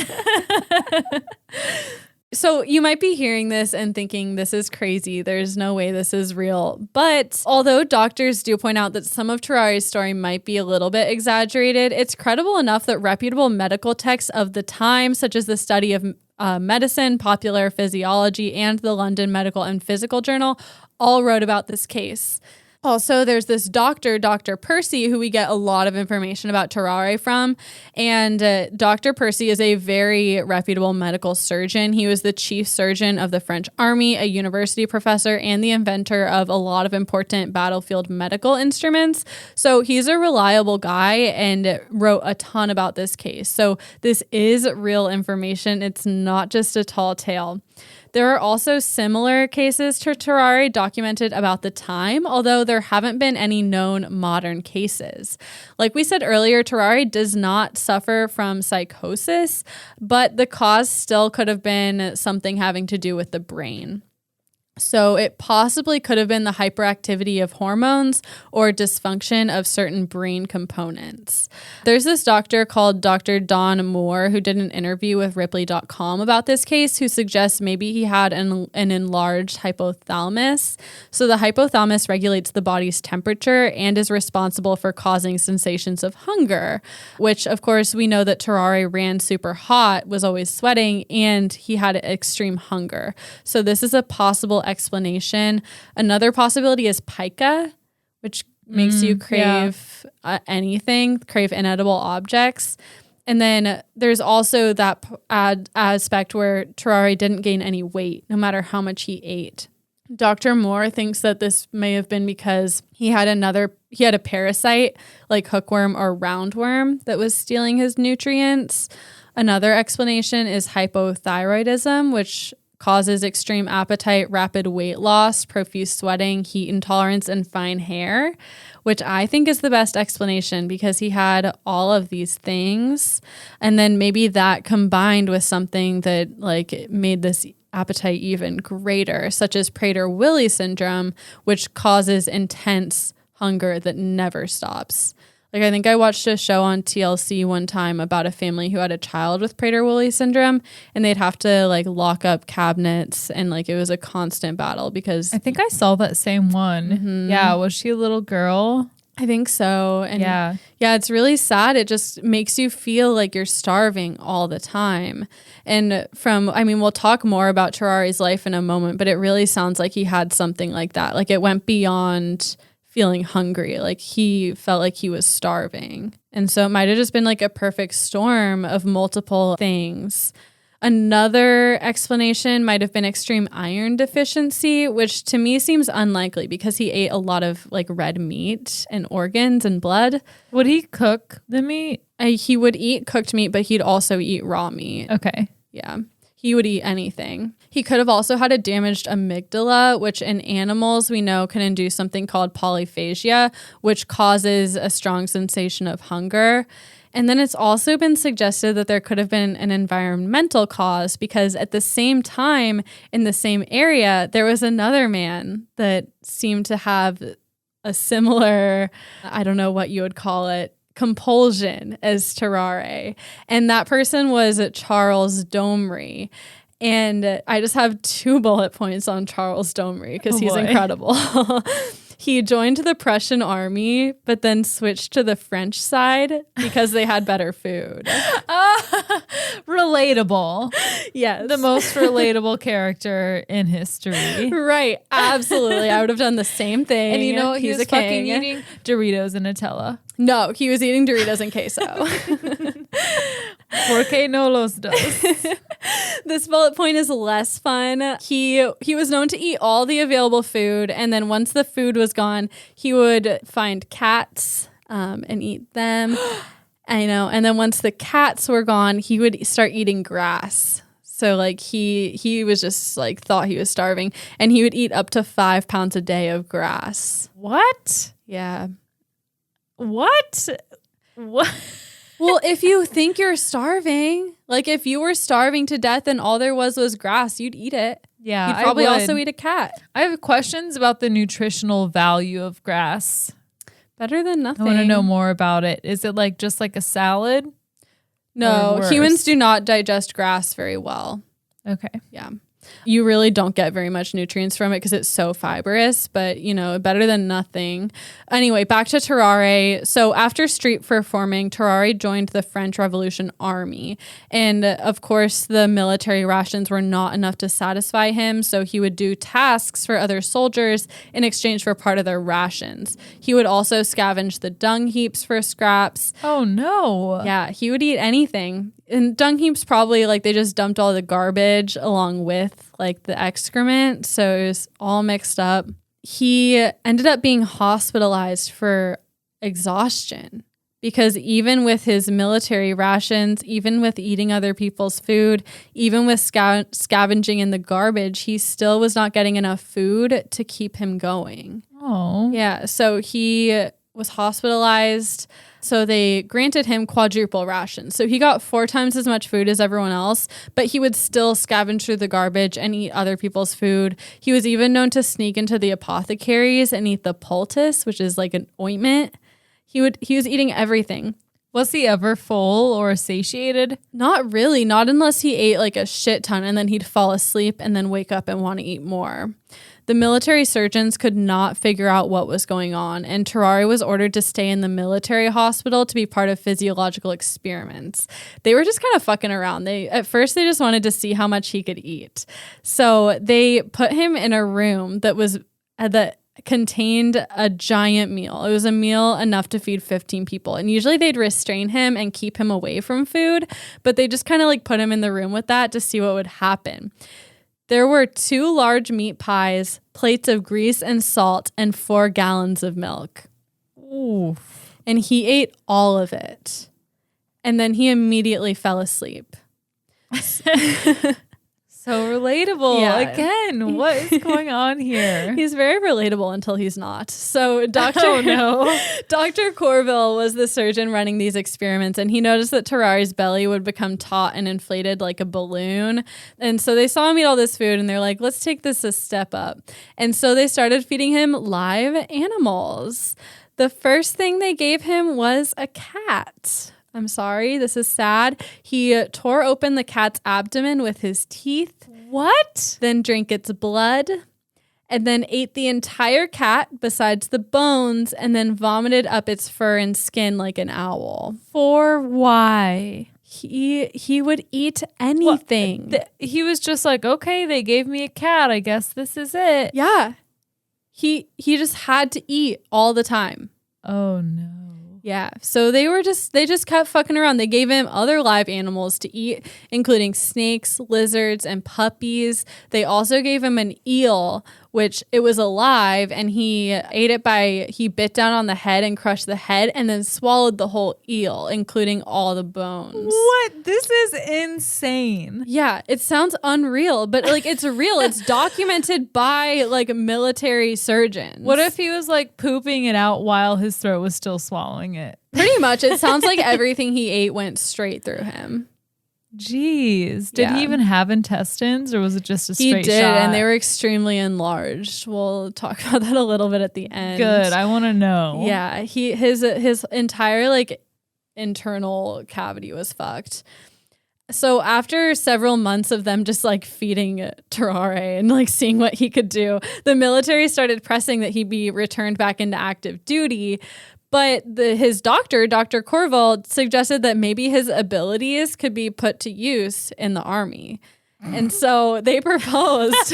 So you might be hearing this and thinking this is crazy. There's no way this is real. But although doctors do point out that some of Tarrare's story might be a little bit exaggerated, it's credible enough that reputable medical texts of the time, such as the Study of Medicine, Popular Physiology, and the London Medical and Physical Journal, all wrote about this case. Also, there's this doctor, Dr. Percy, who we get a lot of information about Tarrare from. And Dr. Percy is a very reputable medical surgeon. He was the chief surgeon of the French army, a university professor, and the inventor of a lot of important battlefield medical instruments. So he's a reliable guy and wrote a ton about this case. So this is real information. It's not just a tall tale. There are also similar cases to Tarrare documented about the time, although there haven't been any known modern cases. Like we said earlier, Tarrare does not suffer from psychosis, but the cause still could have been something having to do with the brain. So it possibly could have been the hyperactivity of hormones or dysfunction of certain brain components. There's this doctor called Dr. Don Moore who did an interview with Ripley.com about this case, who suggests maybe he had an enlarged hypothalamus. So the hypothalamus regulates the body's temperature and is responsible for causing sensations of hunger, which of course we know that Tarrare ran super hot, was always sweating, and he had extreme hunger. So this is a possible explanation. Another possibility is pica, which makes you crave anything, crave inedible objects. And then there's also that aspect where Tarrare didn't gain any weight, no matter how much he ate. Dr. Moore thinks that this may have been because he had a parasite like hookworm or roundworm that was stealing his nutrients. Another explanation is hypothyroidism, which causes extreme appetite, rapid weight loss, profuse sweating, heat intolerance, and fine hair, which I think is the best explanation because he had all of these things. And then maybe that combined with something that like made this appetite even greater, such as Prader-Willi syndrome, which causes intense hunger that never stops. Like, I think I watched a show on TLC one time about a family who had a child with Prader-Willi syndrome, and they'd have to like lock up cabinets, and like it was a constant battle because I think I saw that same one. Mm-hmm. Yeah, was she a little girl? I think so. And yeah, it's really sad. It just makes you feel like you're starving all the time. And we'll talk more about Tarrare's life in a moment, but it really sounds like he had something like that. Like it went beyond feeling hungry. Like he felt like he was starving. And so it might have just been like a perfect storm of multiple things. Another explanation might have been extreme iron deficiency, which to me seems unlikely because he ate a lot of like red meat and organs and blood. Would he cook the meat? He would eat cooked meat, but he'd also eat raw meat. Okay. Yeah. He would eat anything. He could have also had a damaged amygdala, which in animals we know can induce something called polyphagia, which causes a strong sensation of hunger. And then it's also been suggested that there could have been an environmental cause because at the same time in the same area, there was another man that seemed to have a similar, I don't know what you would call it, compulsion as Tarrare. And that person was Charles Domri. And I just have 2 bullet points on Charles Domri because he's incredible. He joined the Prussian army, but then switched to the French side because they had better food. Relatable. Yes. The most relatable character in history. Right. Absolutely. I would have done the same thing. And you know, he was fucking king. eating Doritos and Nutella. No, he was eating Doritos and queso. Porque no los dos. This bullet point is less fun. He was known to eat all the available food, and then once the food was gone, he would find cats and eat them. I know. And then once the cats were gone, he would start eating grass. So like he was just like thought he was starving, and he would eat up to 5 pounds a day of grass. What? Yeah. What? Well, if you think you're starving, like if you were starving to death and all there was grass, you'd eat it. Yeah. You'd probably also eat a cat. I have questions about the nutritional value of grass. Better than nothing. I want to know more about it. Is it like just like a salad? No, humans do not digest grass very well. Okay. Yeah. You really don't get very much nutrients from it because it's so fibrous, but you know, better than nothing. Anyway, back to Tarrare. So after street performing, Tarrare joined the French Revolution Army. And of course, the military rations were not enough to satisfy him. So he would do tasks for other soldiers in exchange for part of their rations. He would also scavenge the dung heaps for scraps. Oh no. Yeah, he would eat anything. And dung heaps probably like they just dumped all the garbage along with like the excrement. So it was all mixed up. He ended up being hospitalized for exhaustion because even with his military rations, even with eating other people's food, even with scavenging in the garbage, he still was not getting enough food to keep him going. Oh. Yeah. So he was hospitalized. So they granted him quadruple rations. So he got 4 times as much food as everyone else, but he would still scavenge through the garbage and eat other people's food. He was even known to sneak into the apothecaries and eat the poultice, which is like an ointment. He was eating everything. Was he ever full or satiated? Not really, not unless he ate like a shit ton and then he'd fall asleep and then wake up and want to eat more. The military surgeons could not figure out what was going on, and Tarrare was ordered to stay in the military hospital to be part of physiological experiments. They were just kind of fucking around. At first they just wanted to see how much he could eat. So they put him in a room that contained a giant meal. It was a meal enough to feed 15 people. And usually they'd restrain him and keep him away from food, but they just kind of like put him in the room with that to see what would happen. There were 2 large meat pies, plates of grease and salt, and 4 gallons of milk. Ooh. And he ate all of it. And then he immediately fell asleep. So relatable. Yeah. Again, what is going on here? He's very relatable until he's not. So Dr. Corville was the surgeon running these experiments, and he noticed that Tarrare's belly would become taut and inflated like a balloon. And so they saw him eat all this food, and they're like, let's take this a step up. And so they started feeding him live animals. The first thing they gave him was a cat. I'm sorry, this is sad. He tore open the cat's abdomen with his teeth. What? Then drank its blood, and then ate the entire cat besides the bones, and then vomited up its fur and skin like an owl. For why? He would eat anything. He was just like, okay, they gave me a cat. I guess this is it. Yeah. He just had to eat all the time. Oh no. Yeah, so they just kept fucking around. They gave him other live animals to eat, including snakes, lizards, and puppies. They also gave him an eel, which it was alive, and he ate it he bit down on the head and crushed the head and then swallowed the whole eel, including all the bones. What? This is insane. Yeah, it sounds unreal, but like it's real. It's documented by like military surgeons. What if he was like pooping it out while his throat was still swallowing it? Pretty much. It sounds like everything he ate went straight through him. Jeez. Did he even have intestines, or was it just a straight shot? He did, and they were extremely enlarged. We'll talk about that a little bit at the end. Good. I want to know. Yeah. His entire like internal cavity was fucked. So after several months of them just like feeding Tarrare and like seeing what he could do, the military started pressing that he be returned back into active duty. But his doctor, Dr. Corville, suggested that maybe his abilities could be put to use in the army. And so they proposed.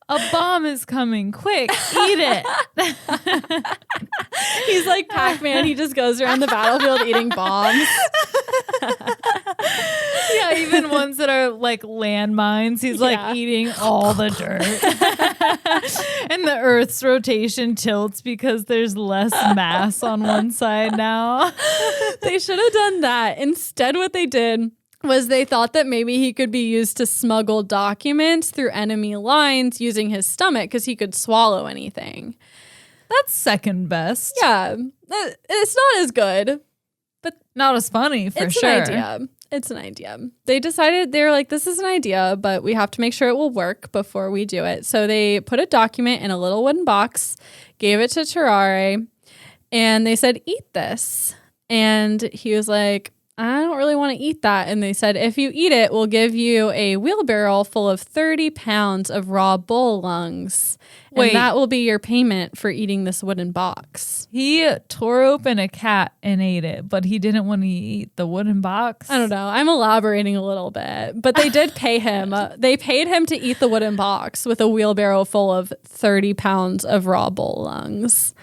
A bomb is coming. Quick, eat it. He's like Pac-Man. He just goes around the battlefield eating bombs. Yeah, even ones that are like landmines. He's like eating all the dirt. And the Earth's rotation tilts because there's less mass on one side now. They should have done that. Instead, what they did was they thought that maybe he could be used to smuggle documents through enemy lines using his stomach because he could swallow anything. That's second best. Yeah, it's not as good, but not as funny for it's sure. It's an idea. They decided, they were like, this is an idea, but we have to make sure it will work before we do it. So they put a document in a little wooden box, gave it to Tarrare, and they said, eat this. And he was like, I don't really want to eat that. And they said, if you eat it, we'll give you a wheelbarrow full of 30 pounds of raw bull lungs. Wait. And that will be your payment for eating this wooden box. He tore open a cat and ate it, but he didn't want to eat the wooden box. I don't know. I'm elaborating a little bit, but they did pay him. They paid him to eat the wooden box with a wheelbarrow full of 30 pounds of raw bull lungs.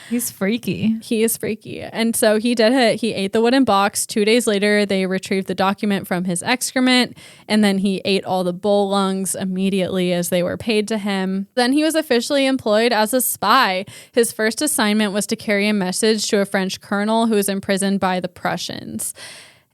He's freaky. He is freaky. And so he did it. He ate the wooden box. 2 days later, they retrieved the document from his excrement, and then he ate all the bull lungs immediately as they were paid to him. Then he was officially employed as a spy. His first assignment was to carry a message to a French colonel who was imprisoned by the Prussians.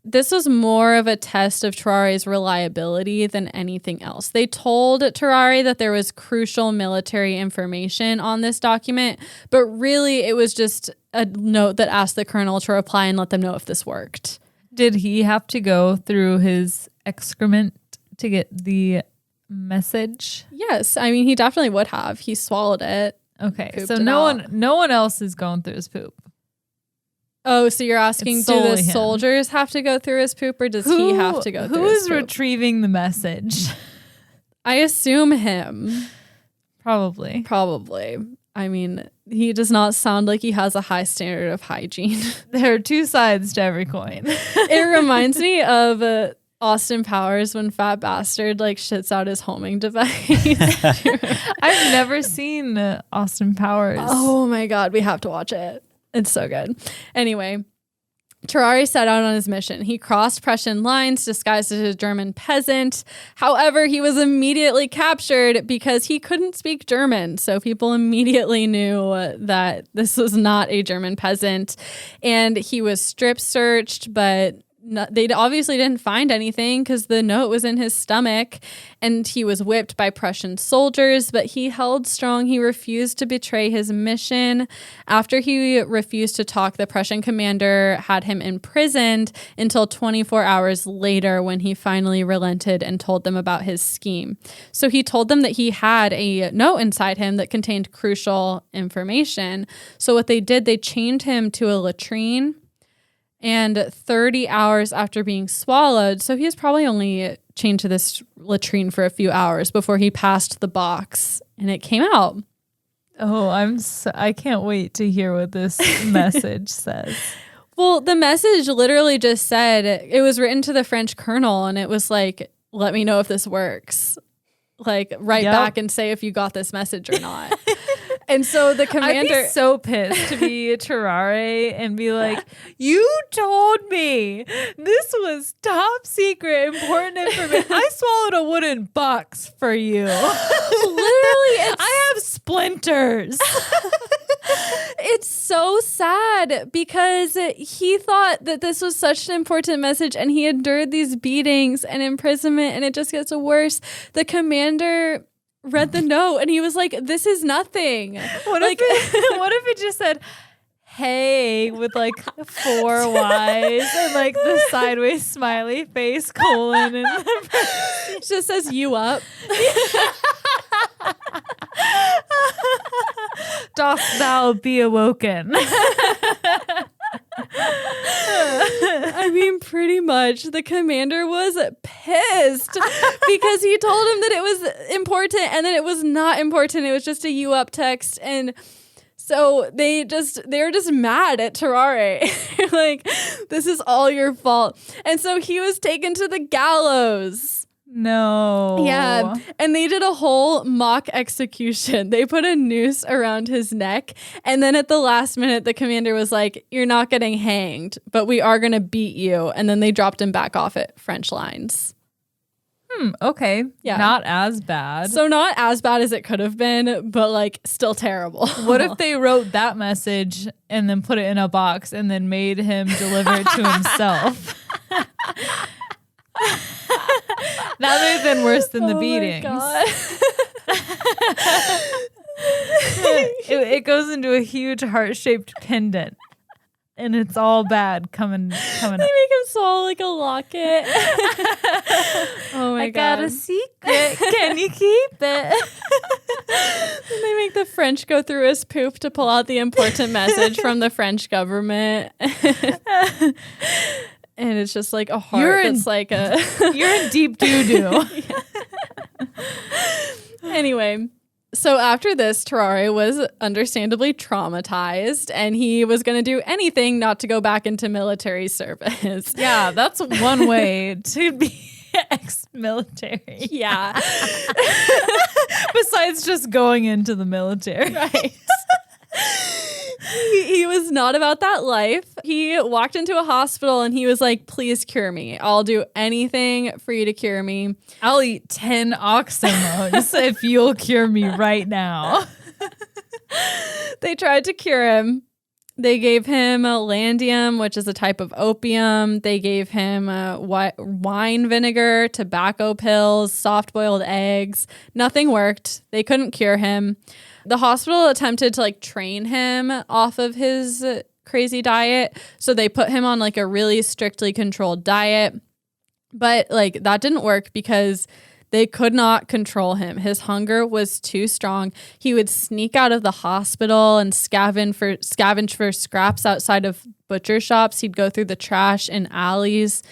This was more of a test of Tarrare's reliability than anything else. They told Tarrare that there was crucial military information on this document, but really it was just a note that asked the colonel to reply and let them know if this worked. Did he have to go through his excrement to get the message? Yes. I mean, he definitely would have. He swallowed it. Okay. Pooped So it no out. one else is going through his poop. Oh, so you're asking, It's do the solely him. soldiers have to go through his poop, or does he have to go through Who his is poop? retrieving the message? I assume him. Probably. Probably. I mean, he does not sound like he has a high standard of hygiene. There are two sides to every coin. It reminds me of Austin Powers when Fat Bastard like shits out his homing device. I've never seen Austin Powers. Oh my God, we have to watch it. It's so good. Anyway, Tarrare set out on his mission. He crossed Prussian lines disguised as a German peasant. However, he was immediately captured because he couldn't speak German. So people immediately knew that this was not a German peasant. And he was strip searched, but they obviously didn't find anything because the note was in his stomach, and he was whipped by Prussian soldiers, but he held strong. He refused to betray his mission. After he refused to talk, the Prussian commander had him imprisoned until 24 hours later when he finally relented and told them about his scheme. So he told them that he had a note inside him that contained crucial information. So what they did, they chained him to a latrine. And 30 hours after being swallowed, so he was probably only chained to this latrine for a few hours before he passed the box and it came out. Oh, I can't wait to hear what this message says. Well, the message literally just said, it was written to the French colonel, and it was like, let me know if this works. Like, write back and say if you got this message or not. And so the commander... I'd be so pissed to be Tarrare and be like, you told me this was top secret, important information. I swallowed a wooden box for you. Literally, I have splinters. It's so sad because he thought that this was such an important message, and he endured these beatings and imprisonment, and it just gets worse. The commander read the note and he was like, this is nothing. What if it just said, hey, with like 4 Y's and like the sideways smiley face colon, and it just says you up. Dost thou be awoken? I mean, pretty much the commander was pissed because he told him that it was important and then it was not important. It was just a you up text. And so they were just mad at Tarrare. Like, this is all your fault. And so he was taken to the gallows. No. Yeah. And they did a whole mock execution. They put a noose around his neck. And then at the last minute, the commander was like, you're not getting hanged, but we are going to beat you. And then they dropped him back off at French lines. Okay. Yeah. Not as bad. So not as bad as it could have been, but like still terrible. What if they wrote that message and then put it in a box and then made him deliver it to himself? That would have been worse than the beatings. It goes into a huge heart-shaped pendant, and it's all bad coming They up. make him swallow like a locket. Oh my God. I got a secret. Can you keep it? And they make the French go through his poop to pull out the important message from the French government. And it's just like a heart You're in deep doo-doo. Anyway, so after this, Tarrare was understandably traumatized, and he was going to do anything not to go back into military service. Yeah, that's one way to be ex-military. Yeah. Besides just going into the military. Right. He was not about that life. He walked into a hospital and he was like, please cure me. I'll do anything for you to cure me. I'll eat 10 oxen mugs if you'll cure me right now. They tried to cure him. They gave him landium, which is a type of opium. They gave him wine vinegar, tobacco pills, soft-boiled eggs. Nothing worked. They couldn't cure him. The hospital attempted to like train him off of his crazy diet. So they put him on like a really strictly controlled diet. But like that didn't work because they could not control him. His hunger was too strong. He would sneak out of the hospital and scavenge for scraps outside of butcher shops. He'd go through the trash in alleys.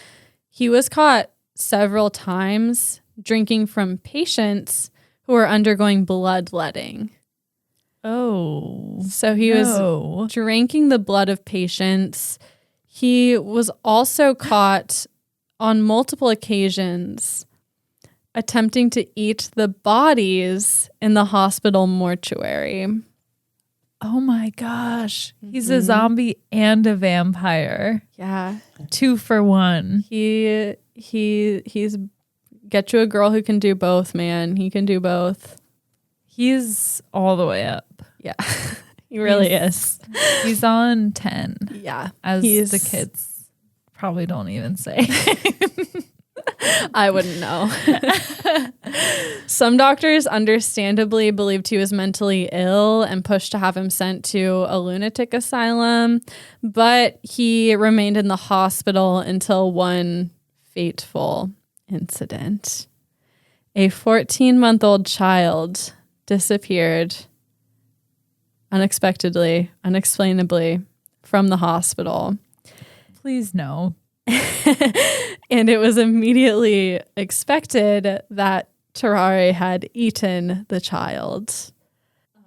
He was caught several times drinking from patients who were undergoing bloodletting. Oh. So he was drinking the blood of patients. He was also caught on multiple occasions attempting to eat the bodies in the hospital mortuary. Oh my gosh. He's a zombie and a vampire. Yeah. 2 for 1. He's get you a girl who can do both, man. He can do both. He's all the way up. Yeah. He really is. He's on 10. Yeah. As the kids probably don't even say. I wouldn't know. Some doctors understandably believed he was mentally ill and pushed to have him sent to a lunatic asylum, but he remained in the hospital until one fateful incident. A 14-month-old child disappeared unexpectedly, unexplainably from the hospital. Please no. And it was immediately expected that Tarrare had eaten the child.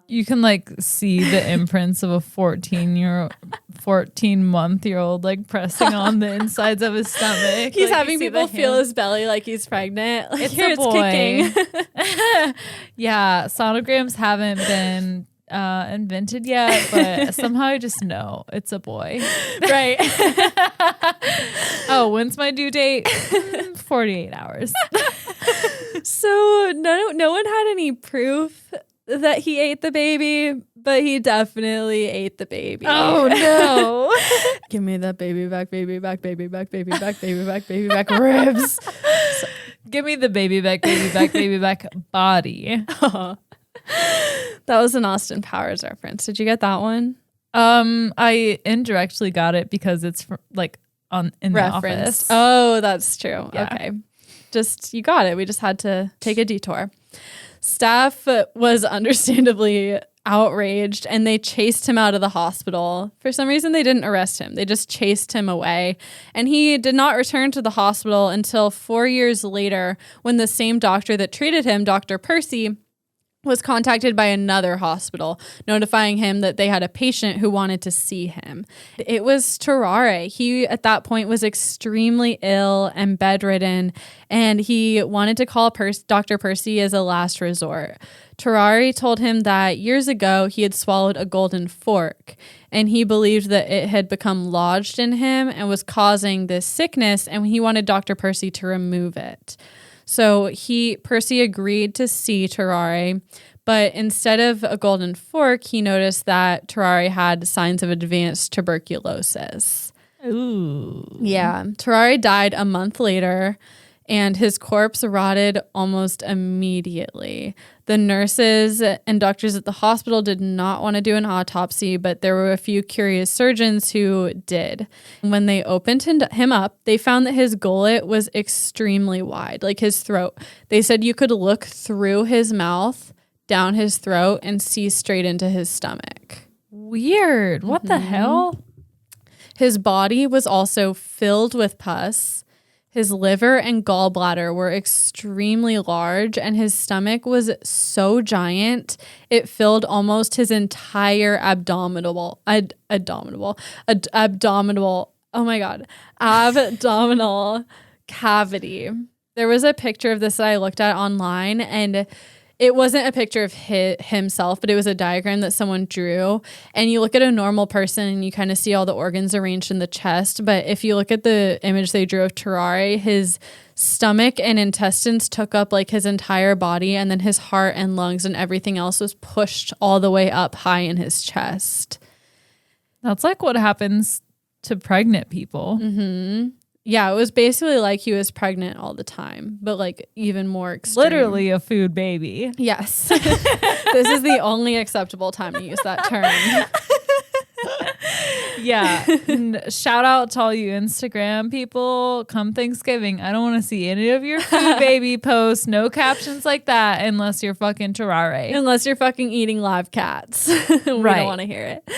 You can like see the imprints of a 14-month-year-old like pressing on the insides of his stomach. He's like, having people feel his belly like he's pregnant. Like, It's here a it's boy. kicking. Yeah, sonograms haven't been invented yet, but somehow I just know it's a boy. Right. Oh, when's my due date? 48 hours. So no one had any proof that he ate the baby, but he definitely ate the baby. Oh no. Give me that baby back, baby back, baby back, baby back, baby back, baby back ribs. Give me the baby back body. That was an Austin Powers reference. Did you get that one? I indirectly got it because it's like in the office. Oh, that's true. Yeah. Okay. You got it. We just had to take a detour. Staff was understandably outraged and they chased him out of the hospital. For some reason, they didn't arrest him. They just chased him away. And he did not return to the hospital until 4 years later when the same doctor that treated him, Dr. Percy, was contacted by another hospital, notifying him that they had a patient who wanted to see him. It was Tarrare. He, at that point, was extremely ill and bedridden, and he wanted to call Dr. Percy as a last resort. Tarrare told him that years ago he had swallowed a golden fork, and he believed that it had become lodged in him and was causing this sickness, and he wanted Dr. Percy to remove it. So Percy agreed to see Tarrare, but instead of a golden fork, he noticed that Tarrare had signs of advanced tuberculosis. Ooh. Yeah. Tarrare died a month later, and his corpse rotted almost immediately. The nurses and doctors at the hospital did not want to do an autopsy, but there were a few curious surgeons who did. When they opened him up, they found that his gullet was extremely wide, like his throat. They said you could look through his mouth, down his throat, and see straight into his stomach. Weird. What the hell? His body was also filled with pus. His liver and gallbladder were extremely large, and his stomach was so giant, it filled almost his entire abdominal, oh my God, abdominal cavity. There was a picture of this that I looked at online, and it wasn't a picture of himself, but it was a diagram that someone drew. And you look at a normal person and you kind of see all the organs arranged in the chest. But if you look at the image they drew of Tarrare, his stomach and intestines took up like his entire body. And then his heart and lungs and everything else was pushed all the way up high in his chest. That's like what happens to pregnant people. Mm-hmm. Yeah, it was basically like he was pregnant all the time, but like even more extreme. Literally a food baby. Yes. This is the only acceptable time to use that term. Yeah. Shout out to all you Instagram people. Come Thanksgiving, I don't want to see any of your food baby posts. No captions like that unless you're fucking Tarrare. Unless you're fucking eating live cats. We don't want to hear it.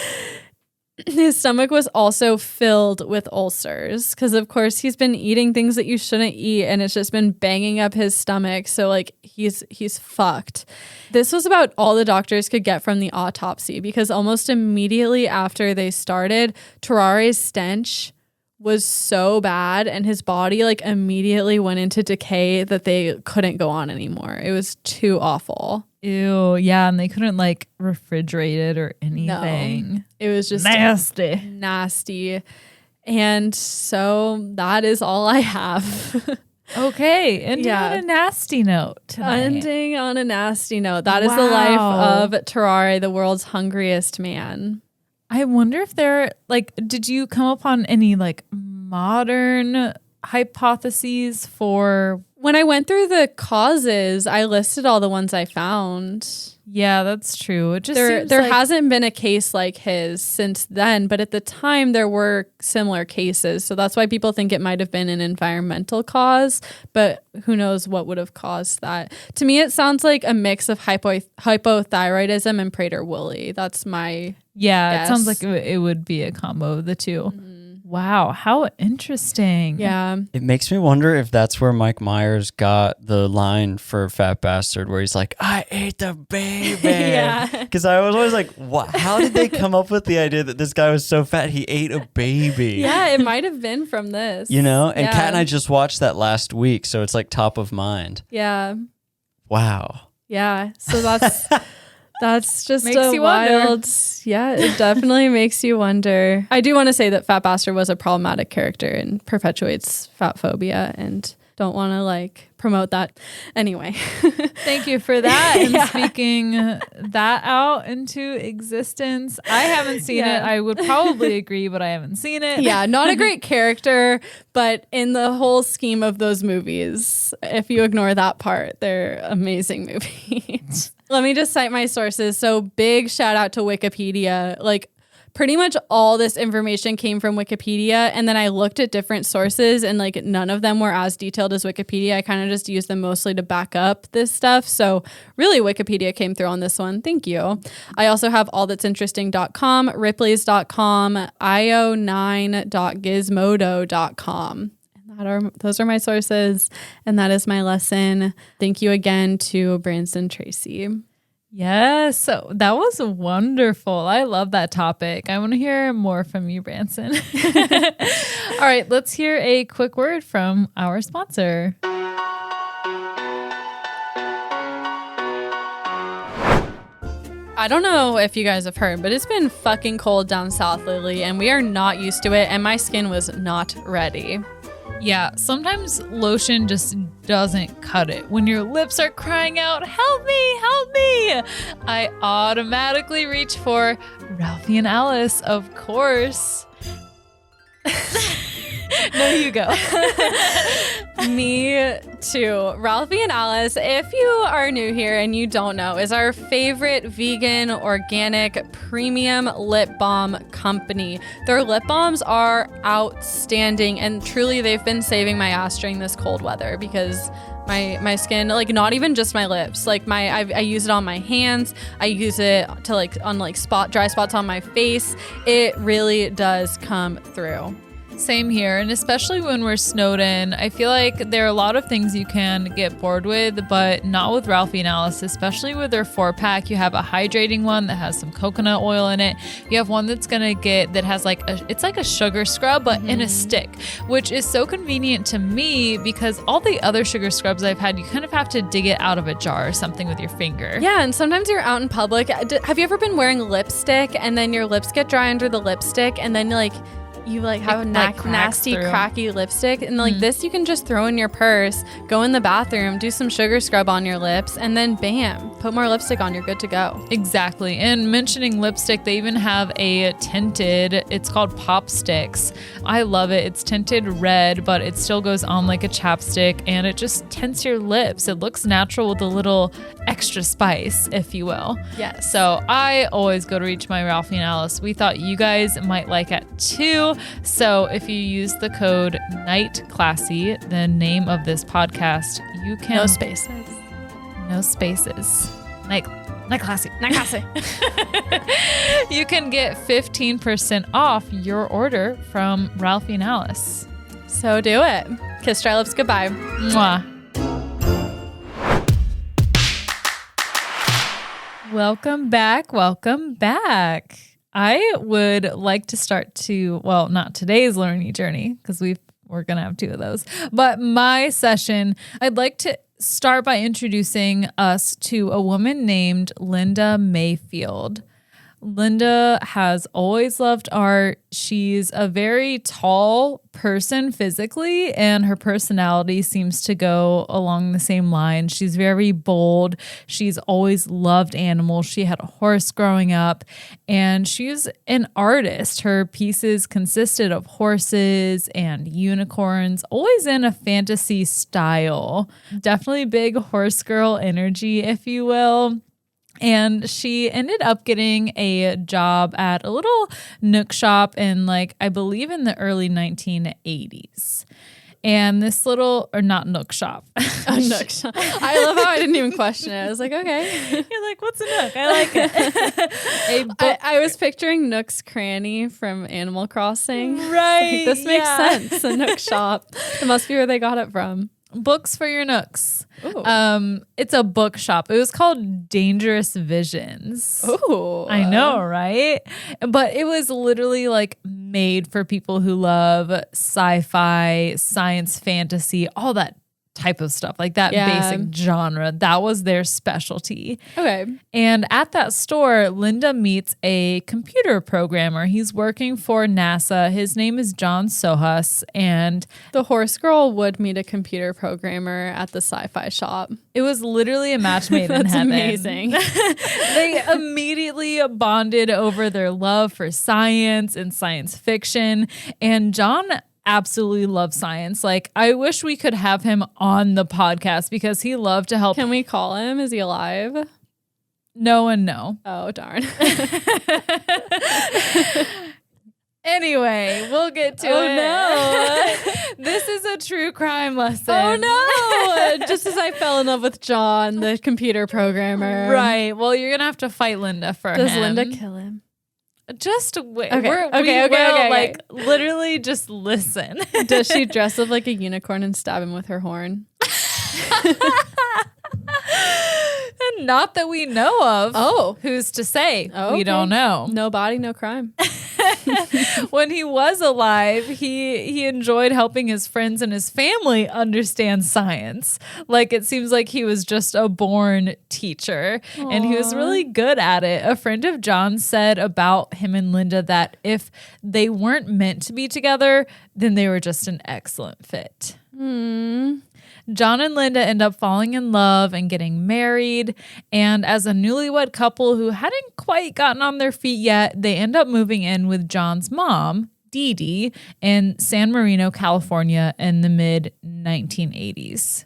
His stomach was also filled with ulcers because, of course, he's been eating things that you shouldn't eat, and it's just been banging up his stomach. So, like, he's fucked. This was about all the doctors could get from the autopsy because almost immediately after they started, Tarrare's stench was so bad and his body like immediately went into decay that they couldn't go on anymore. It was too awful. Ew, yeah, and they couldn't like refrigerate it or anything. No, it was just nasty. And so that is all I have. Okay, ending on a nasty note tonight. Ending on a nasty note. That is the life of Tarrare, the world's hungriest man. I wonder if there, like, did you come upon any like modern hypotheses for? When I went through the causes, I listed all the ones I found. Yeah, that's true. It just there hasn't been a case like his since then, but at the time there were similar cases. So that's why people think it might have been an environmental cause, but who knows what would have caused that. To me, it sounds like a mix of hypothyroidism and Prader-Willi. That's my guess. It sounds like it would be a combo of the two. Mm-hmm. Wow, how interesting. Yeah. It makes me wonder if that's where Mike Myers got the line for Fat Bastard where he's like, I ate the baby. Yeah. Because I was always like, what? How did they come up with the idea that this guy was so fat he ate a baby? Yeah, it might have been from this. You know? And Kat and I just watched that last week, so it's like top of mind. Yeah. Wow. Yeah. So that's... That's just makes you wild. Wonder. Yeah, it definitely makes you wonder. I do want to say that Fat Bastard was a problematic character and perpetuates fat phobia, and don't want to like promote that. Anyway. Thank you for that. And speaking that out into existence. I haven't seen it. I would probably agree, but I haven't seen it. Yeah, not a great character, but in the whole scheme of those movies, if you ignore that part, they're amazing movies. Let me just cite my sources. So big shout out to Wikipedia. Like pretty much all this information came from Wikipedia. And then I looked at different sources and like none of them were as detailed as Wikipedia. I kind of just used them mostly to back up this stuff. So really Wikipedia came through on this one. Thank you. I also have allthat'sinteresting.com, ripley's.com, io9.gizmodo.com. Those are my sources, and that is my lesson. Thank you again to Branson Tracy. Yes, so that was wonderful. I love that topic. I want to hear more from you, Branson. All right, let's hear a quick word from our sponsor. I don't know if you guys have heard, but it's been fucking cold down south lately, and we are not used to it, and my skin was not ready. Yeah, sometimes lotion just doesn't cut it. When your lips are crying out, help me, help me, I automatically reach for Ralphie and Alice, of course. No, you go. Me too. Ralphie and Alice, if you are new here and you don't know, is our favorite vegan, organic, premium lip balm company. Their lip balms are outstanding, and truly they've been saving my ass during this cold weather because my skin, like not even just my lips, like I use it on my hands. I use it to like on like dry spots on my face. It really does come through. Same here, and especially when we're snowed in, I feel like there are a lot of things you can get bored with, but not with Ralphie and Alice, especially with their 4-pack. You have a hydrating one that has some coconut oil in it. You have one that has like it's like a sugar scrub, but in a stick, which is so convenient to me because all the other sugar scrubs I've had, you kind of have to dig it out of a jar or something with your finger. Yeah, and sometimes you're out in public. Have you ever been wearing lipstick and then your lips get dry under the lipstick and then you have a nasty, cracky lipstick, and this you can just throw in your purse, go in the bathroom, do some sugar scrub on your lips, and then bam, put more lipstick on, you're good to go. Exactly. And mentioning lipstick, they even have a tinted, it's called Pop Sticks. I love it. It's tinted red, but it still goes on like a chapstick, and it just tints your lips. It looks natural with a little extra spice, if you will. Yes. So I always go to reach my Ralphie and Alice. We thought you guys might like it too. So if you use the code NIGHTCLASSY, the name of this podcast, you can... No spaces. No spaces. Night classy. Night classy. You can get 15% off your order from Ralphie and Alice. So do it. Kiss dry lips goodbye. Mwah. Welcome back. I would like to start not today's learning journey because we're going to have 2 of those, but my session, I'd like to start by introducing us to a woman named Linda Mayfield. Linda has always loved art. She's a very tall person physically, and her personality seems to go along the same line. She's very bold. She's always loved animals. She had a horse growing up, and she's an artist. Her pieces consisted of horses and unicorns, always in a fantasy style. Definitely big horse girl energy, if you will. And she ended up getting a job at a little Nook shop in I believe in the early 1980s. And this not Nook shop. A Nook shop. I love how I didn't even question it. I was like, okay. You're like, what's a Nook? I like it. I was picturing Nook's Cranny from Animal Crossing. Right. This makes sense. A Nook shop. It must be where they got it from. Books for your Nooks. Ooh. It's a bookshop. It was called Dangerous Visions. Ooh. I know, right? But it was literally made for people who love sci-fi, science fantasy, all that type of stuff, that basic genre. That was their specialty. Okay. And at that store, Linda meets a computer programmer. He's working for NASA. His name is John Sohus, and the horse girl would meet a computer programmer at the sci-fi shop. It was literally a match made in heaven. That's amazing. They immediately bonded over their love for science and science fiction, and John absolutely loves science. I wish we could have him on the podcast because he loved to help. Can we call him? Is he alive? No and no. Oh, darn. Anyway, we'll get to it. Oh, no. This is a true crime lesson. Oh, no. Just as I fell in love with John, the computer programmer. Right. Well, you're going to have to fight Linda for him. Does Linda kill him? Just wait. Okay. Literally just listen. Does she dress up like a unicorn and stab him with her horn? Not that we know of. Oh. Who's to say? Oh, we don't know. No body, no crime. When he was alive, he enjoyed helping his friends and his family understand science. It seems like he was just a born teacher. Aww. And he was really good at it. A friend of John said about him and Linda that if they weren't meant to be together, then they were just an excellent fit. John and Linda end up falling in love and getting married. And as a newlywed couple who hadn't quite gotten on their feet yet, they end up moving in with John's mom, Dee Dee, in San Marino, California in the mid-1980s.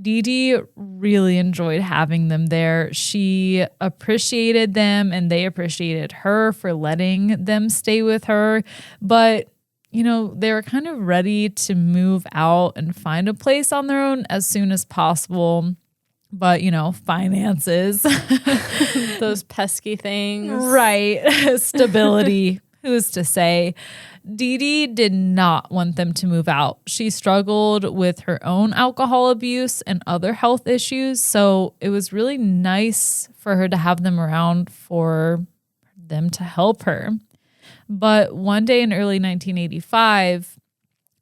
Dee Dee really enjoyed having them there. She appreciated them and they appreciated her for letting them stay with her. But they were kind of ready to move out and find a place on their own as soon as possible. But, finances. Those pesky things. Right. Stability. Who's to say? Dee Dee did not want them to move out. She struggled with her own alcohol abuse and other health issues. So it was really nice for her to have them around for them to help her. But one day in early 1985,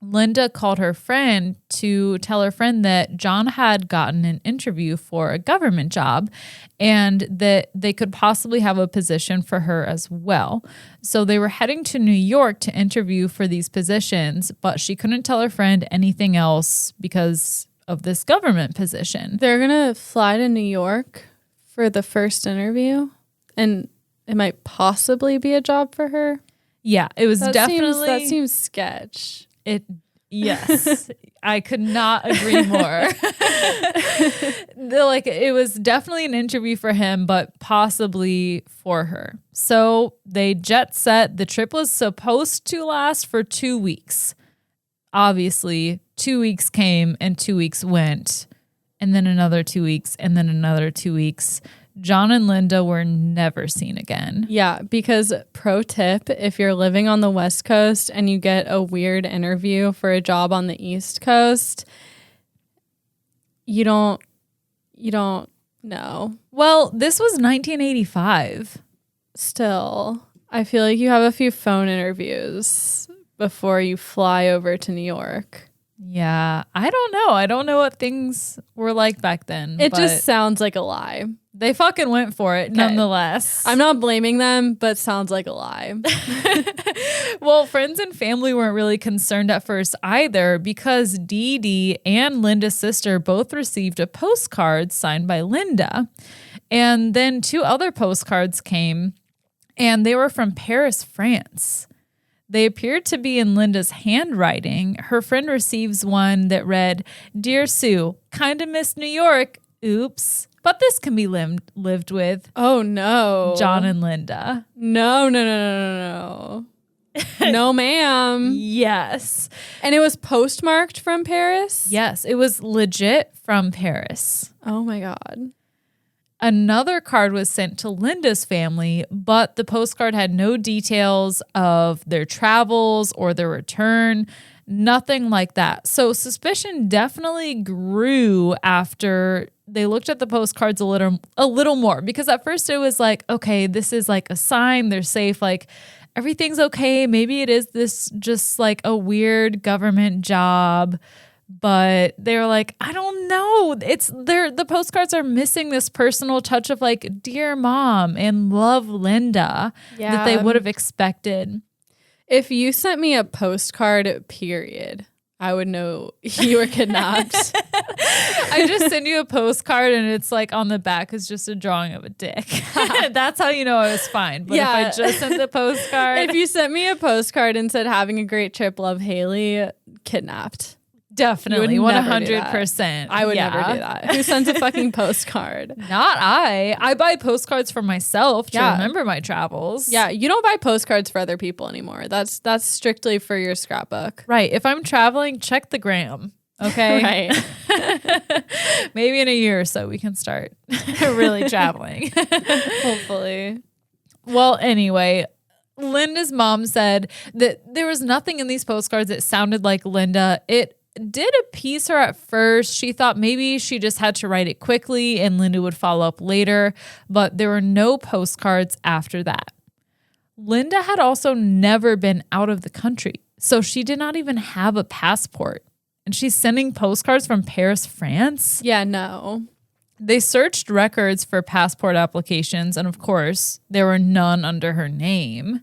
Linda called her friend to tell her friend that John had gotten an interview for a government job and that they could possibly have a position for her as well. So they were heading to New York to interview for these positions, but she couldn't tell her friend anything else because of this government position. They're going to fly to New York for the first interview, and it might possibly be a job for her. Yeah, it was that seems sketch. Yes, I could not agree more. It was definitely an interview for him, but possibly for her. So they jet set. The trip was supposed to last for 2 weeks. Obviously, 2 weeks came and 2 weeks went, and then another 2 weeks, and then another 2 weeks. John and Linda were never seen again. Yeah, because pro tip, if you're living on the West Coast and you get a weird interview for a job on the East Coast, you don't know. Well, this was 1985. Still, I feel like you have a few phone interviews before you fly over to New York. Yeah, I don't know. I don't know what things were like back then. It but just sounds like a lie. they fucking went for it nonetheless. I'm not blaming them, but sounds like a lie. Well, friends and family weren't really concerned at first either because Dee Dee and Linda's sister both received a postcard signed by Linda. And then 2 other postcards came, and they were from Paris, France. They appeared to be in Linda's handwriting. Her friend receives one that read, "Dear Sue, kinda miss New York. Oops. But this can be lived with. Oh, no. John and Linda." No, no, no, no, no, no. No, ma'am. Yes. And it was postmarked from Paris? Yes, it was legit from Paris. Oh, my God. Another card was sent to Linda's family, but the postcard had no details of their travels or their return, nothing like that. So suspicion definitely grew after they looked at the postcards a little more, because at first it was like, okay, this is like a sign, they're safe, like everything's okay. Maybe it is this just like a weird government job. But they were like, I don't know. The postcards are missing this personal touch of like, dear mom and love Linda that they would have expected. If you sent me a postcard, period, I would know you were kidnapped. I just send you a postcard and it's like on the back is just a drawing of a dick. That's how you know I was fine. But if I just sent the postcard. If you sent me a postcard and said having a great trip, love Hayley, kidnapped. Definitely, 100%. I would never do that. Who sends a fucking postcard? Not I. I buy postcards for myself to remember my travels. Yeah, you don't buy postcards for other people anymore. That's strictly for your scrapbook. Right. If I'm traveling, check the gram. Okay. Right. Maybe in a year or so we can start really traveling. Hopefully. Well, anyway, Linda's mom said that there was nothing in these postcards that sounded like Linda. It did appease her at first. She thought maybe she just had to write it quickly and Linda would follow up later, but there were no postcards after that. Linda had also never been out of the country, so she did not even have a passport. And she's sending postcards from Paris, France? Yeah, no. They searched records for passport applications, and of course, there were none under her name.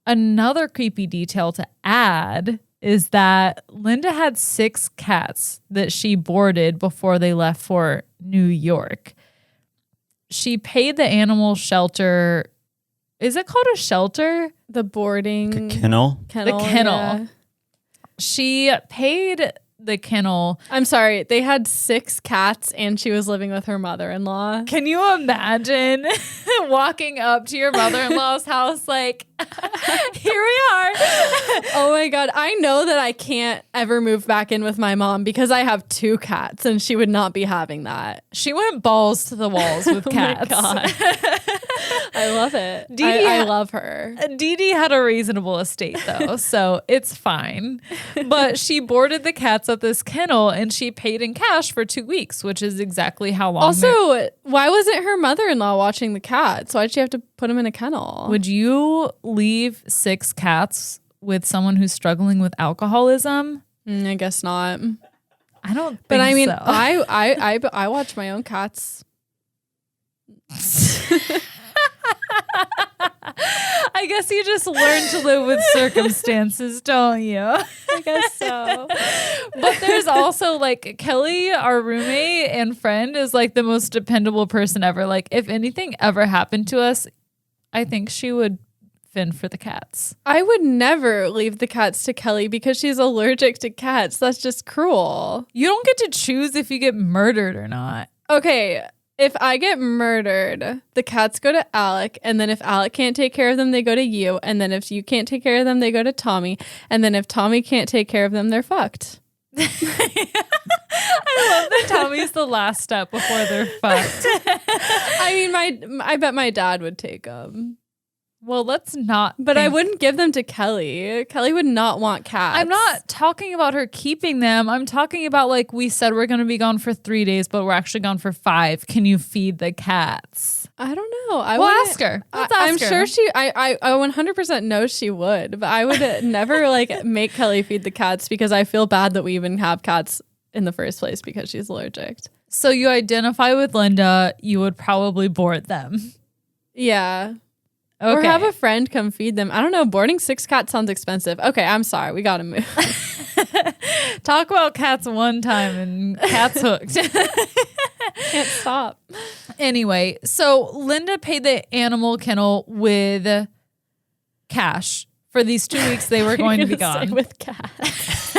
Another creepy detail to add is that Linda had 6 cats that she boarded before they left for New York. She paid the animal shelter. Is it called a shelter? The boarding Kennel. The kennel. Yeah. She paid the kennel. I'm sorry. They had 6 cats and she was living with her mother-in-law. Can you imagine walking up to your mother-in-law's house like, here we are. Oh my God. I know that I can't ever move back in with my mom because I have 2 cats and she would not be having that. She went balls to the walls with cats. Oh my God. I love it. I love her. Dee Dee had a reasonable estate though, so it's fine. But she boarded the cats at this kennel and she paid in cash for 2 weeks, which is exactly how long. Also, why wasn't her mother-in-law watching the cats? Why'd she have to put them in a kennel? Would you leave 6 cats with someone who's struggling with alcoholism? I guess not. I don't think But I mean, so. I watch my own cats. I guess you just learn to live with circumstances, don't you? I guess so. But there's also like Kelly, our roommate and friend, is like the most dependable person ever. Like if anything ever happened to us, I think she would fend for the cats. I would never leave the cats to Kelly because she's allergic to cats. That's just cruel. You don't get to choose if you get murdered or not. Okay, if I get murdered, the cats go to Alec, and then if Alec can't take care of them, they go to you, and then if you can't take care of them, they go to Tommy, and then if Tommy can't take care of them, they're fucked. I love that Tommy's the last step before they're fucked. I mean, I bet my dad would take them. Well, let's not. But I wouldn't give them to Kelly. Kelly would not want cats. I'm not talking about her keeping them. I'm talking about like we said we're going to be gone for 3 days, but we're actually gone for 5. Can you feed the cats? I don't know. We'll ask her. Let's ask I'm her. sure I 100% know she would, but I would never like make Kelly feed the cats because I feel bad that we even have cats in the first place because she's allergic. So you identify with Linda. You would probably board them. Yeah. Okay. Or have a friend come feed them. I don't know. Boarding 6 cats sounds expensive. Okay, I'm sorry. We got to move. Talk about cats one time and cats hooked. Can't stop. Anyway, so Linda paid the animal kennel with cash for these 2 weeks they were going to be gone. With cats.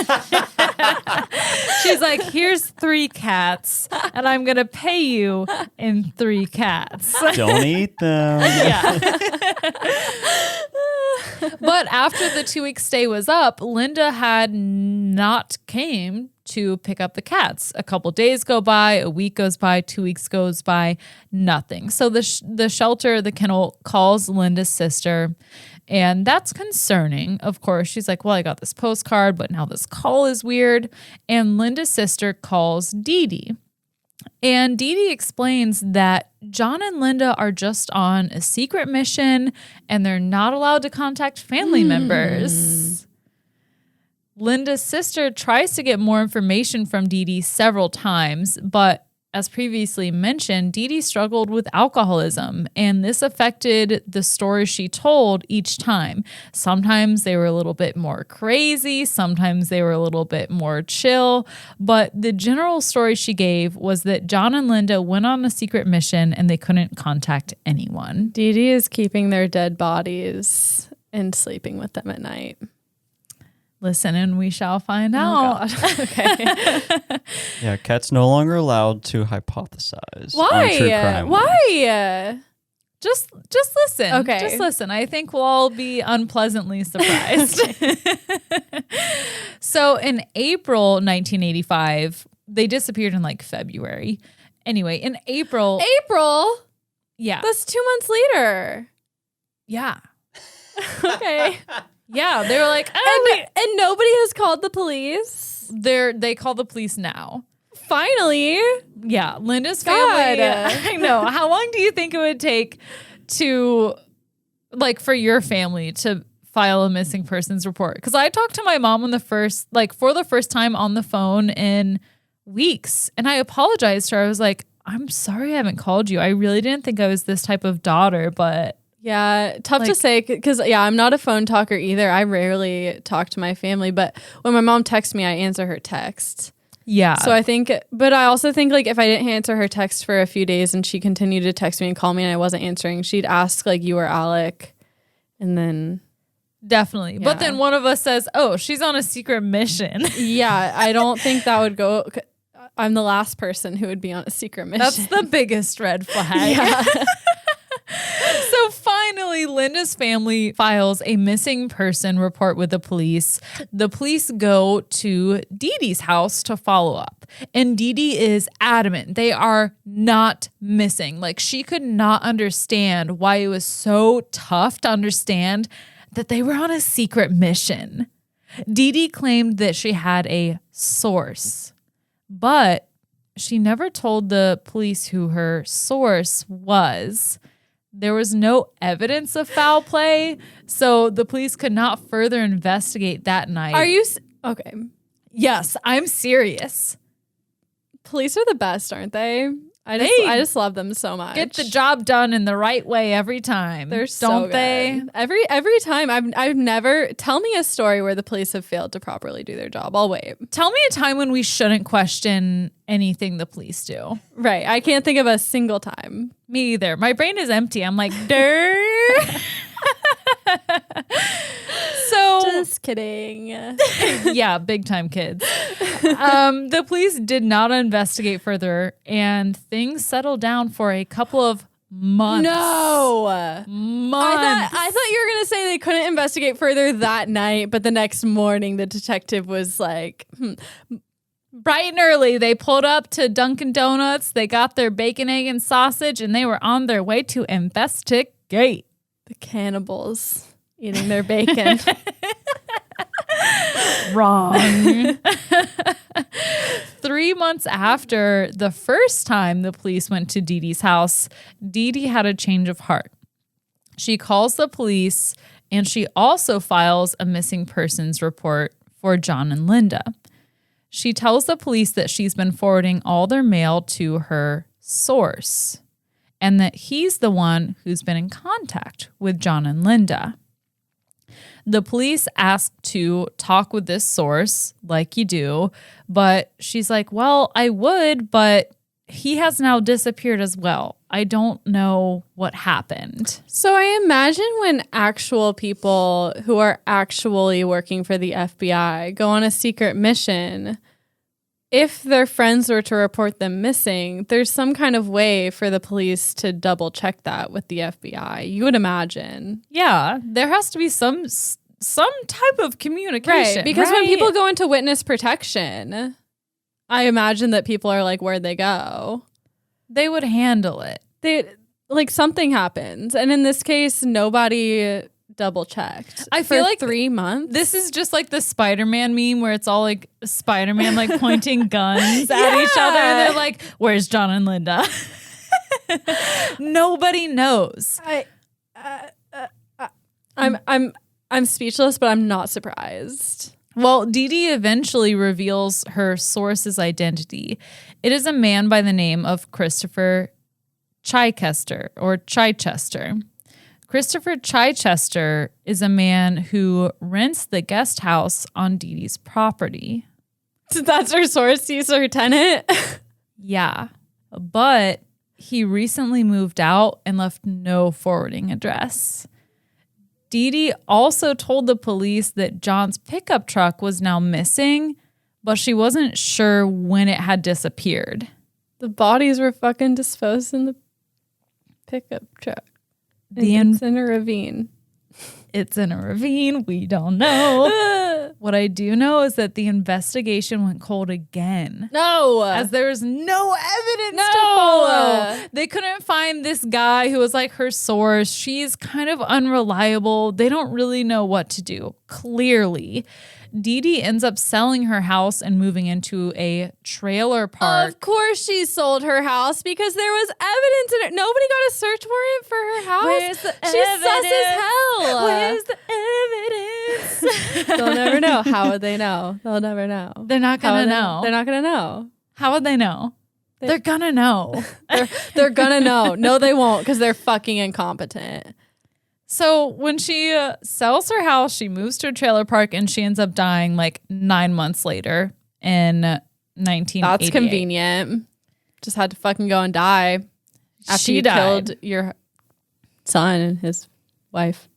She's like, here's 3 cats, and I'm going to pay you in 3 cats. Don't eat them. Yeah. But after the 2-week stay was up, Linda had not came to pick up the cats. A couple days go by, a week goes by, 2 weeks goes by, nothing. So the shelter, the kennel, calls Linda's sister, and that's concerning. Of course, she's like, well, I got this postcard, but now this call is weird. And Linda's sister calls Dee Dee. And Dee Dee explains that John and Linda are just on a secret mission and they're not allowed to contact family members. Linda's sister tries to get more information from Dee Dee several times, but as previously mentioned, Dee Dee struggled with alcoholism, and this affected the stories she told each time. Sometimes they were a little bit more crazy, sometimes they were a little bit more chill, but the general story she gave was that John and Linda went on a secret mission and they couldn't contact anyone. Dee Dee is keeping their dead bodies and sleeping with them at night. Listen and we shall find Oh, out. God. Okay. Yeah, cats no longer allowed to hypothesize on true Why? crime. Why? Just listen. Okay. Just listen. I think we'll all be unpleasantly surprised. So in April 1985, they disappeared in like February. Anyway, in April. April? Yeah. That's 2 months later. Yeah. Okay. Yeah. They were like, oh, and nobody has called the police? they call the police now. Finally. Yeah. Linda's God. family. I know. How long do you think it would take to, like, for your family to file a missing persons report? Because I talked to my mom for the first time on the phone in weeks, and I apologized to her. I was like, I'm sorry I haven't called you. I really didn't think I was this type of daughter, but Yeah, tough to say because, I'm not a phone talker either. I rarely talk to my family, but when my mom texts me, I answer her text. yeah. So I also think like if I didn't answer her text for a few days and she continued to text me and call me and I wasn't answering, she'd ask like you or Alec, and then Definitely. Yeah. But then one of us says, oh, she's on a secret mission. yeah, I don't think that would go. I'm the last person who would be on a secret mission. That's the biggest red flag. Yeah. So finally, Linda's family files a missing person report with the police. The police go to Dee Dee's house to follow up. And Dee Dee is adamant they are not missing. Like, she could not understand why it was so tough to understand that they were on a secret mission. Dee Dee claimed that she had a source, but she never told the police who her source was. There was no evidence of foul play, so the police could not further investigate that night. Are you okay? Yes, I'm serious. Police are the best, aren't they? I just love them so much. Get the job done in the right way every time. They're so don't good. they? Every time I've never tell me a story where the police have failed to properly do their job. I'll wait. Tell me a time when we shouldn't question anything the police do. Right. I can't think of a single time. Me either. My brain is empty. I'm like, durr. So Just kidding. yeah, big time kids. The police did not investigate further, and things settled down for a couple of months. No. Months. I thought you were gonna say they couldn't investigate further that night, but the next morning the detective was like, Bright and early, they pulled up to Dunkin' Donuts. They got their bacon, egg, and sausage, and they were on their way to investigate. The cannibals eating their bacon. Wrong. 3 months after the first time the police went to Dee Dee's house, Dee Dee had a change of heart. She calls the police and she also files a missing persons report for John and Linda. She tells the police that she's been forwarding all their mail to her source and that he's the one who's been in contact with John and Linda. The police ask to talk with this source, like you do, but she's like, well, I would, but he has now disappeared as well. I don't know what happened. So I imagine when actual people who are actually working for the FBI go on a secret mission, if their friends were to report them missing, there's some kind of way for the police to double check that with the FBI. You would imagine. Yeah, there has to be some type of communication. Right, because when people go into witness protection, I imagine that people are like, where'd they go? They would handle it. Like something happens. And in this case, nobody double checked. I feel like 3 months. This is just like the Spider-Man meme where it's all like Spider-Man like pointing guns at each other. And they're like, where's John and Linda? Nobody knows. I'm speechless, but I'm not surprised. Well, Dee Dee eventually reveals her source's identity. It is a man by the name of Christopher Chichester or Chichester. Christopher Chichester is a man who rents the guest house on Dee Dee's property. So that's her source, he's her tenant? Yeah, but he recently moved out and left no forwarding address. Dee Dee also told the police that John's pickup truck was now missing, but she wasn't sure when it had disappeared. The bodies were fucking disposed in the pickup truck. It's in a ravine. It's in a ravine. We don't know. What I do know is that the investigation went cold again. No. As there was no evidence to follow. They couldn't find this guy who was like her source. She's kind of unreliable. They don't really know what to do, clearly. Dee Dee ends up selling her house and moving into a trailer park. Of course she sold her house because there was evidence in it. Nobody got a search warrant for her house. Where's the She's evidence? sus as hell. Where's the evidence? They'll never know. How would they know? They'll never know. They're not going to know. They're not going to know. How would they know? They're going to know. They're going to know. No, they won't because they're fucking incompetent. So when she sells her house, she moves to a trailer park and she ends up dying like 9 months later in 1988. That's convenient. Just had to fucking go and die after you killed your son and his wife.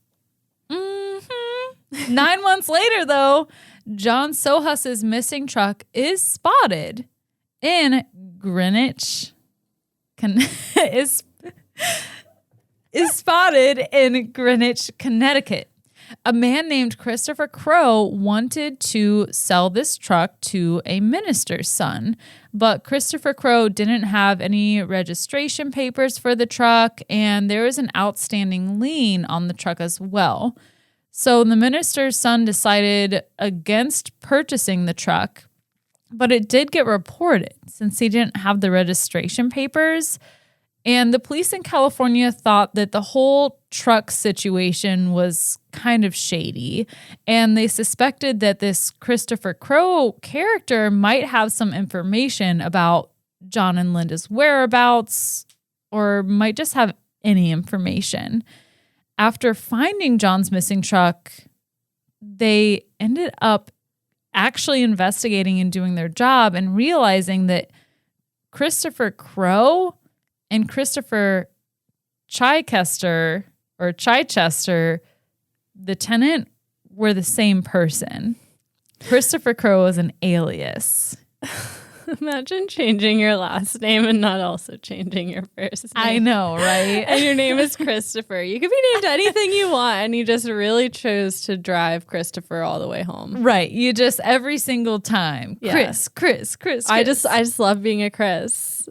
9 months later, though, John Sohas' missing truck is spotted in Greenwich. Is spotted in Greenwich, Connecticut. A man named Christopher Crowe wanted to sell this truck to a minister's son, but Christopher Crowe didn't have any registration papers for the truck, and there was an outstanding lien on the truck as well. So the minister's son decided against purchasing the truck, but it did get reported since he didn't have the registration papers. And the police in California thought that the whole truck situation was kind of shady. And they suspected that this Christopher Crowe character might have some information about John and Linda's whereabouts or might just have any information. After finding John's missing truck, they ended up actually investigating and doing their job and realizing that Christopher Crowe and Christopher Chichester, the tenant, were the same person. Christopher Crowe was an alias. Imagine changing your last name and not also changing your first name. I know, right? And your name is Christopher. You could be named anything you want, and you just really chose to drive Christopher all the way home. Right. You just every single time. Yeah. Chris. I just love being a Chris.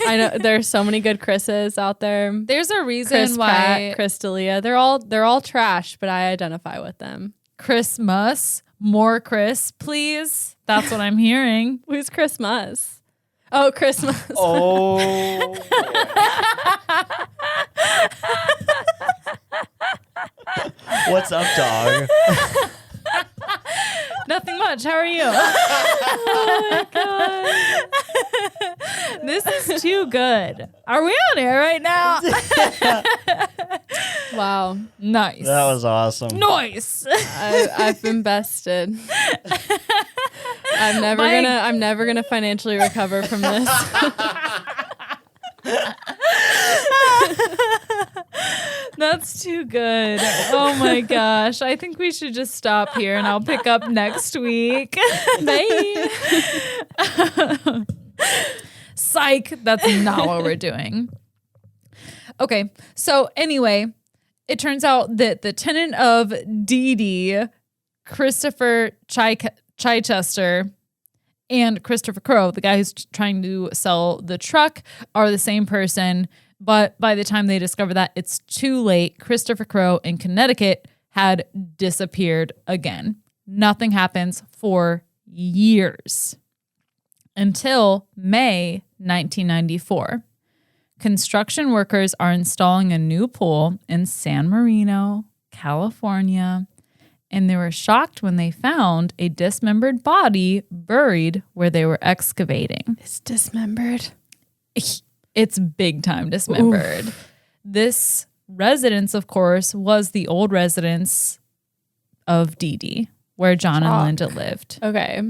I know there's so many good Chris's out there. There's a reason Chris why Pratt, Chris D'Elia. They're all trash, but I identify with them. Christmas, more Chris, please. That's what I'm hearing. Who's Christmas? Oh, Christmas. Oh. What's up, dog? Nothing much. How are you? Oh my God. This is too good. Are we on air right now? Wow. Nice. That was awesome. Nice. I've been bested. I'm never gonna financially recover from this. That's too good. Oh my gosh. I think we should just stop here and I'll pick up next week. Bye. Psych. That's not what we're doing. Okay. So anyway, it turns out that the tenant of Dee, Christopher Chichester, and Christopher Crow, the guy who's trying to sell the truck, are the same person. But by the time they discover that, it's too late. Christopher Crow in Connecticut had disappeared again. Nothing happens for years until May 1994. Construction workers are installing a new pool in San Marino, California, and they were shocked when they found a dismembered body buried where they were excavating. It's dismembered. It's big time dismembered. Oof. This residence, of course, was the old residence of Dee, where John and Linda lived. Okay.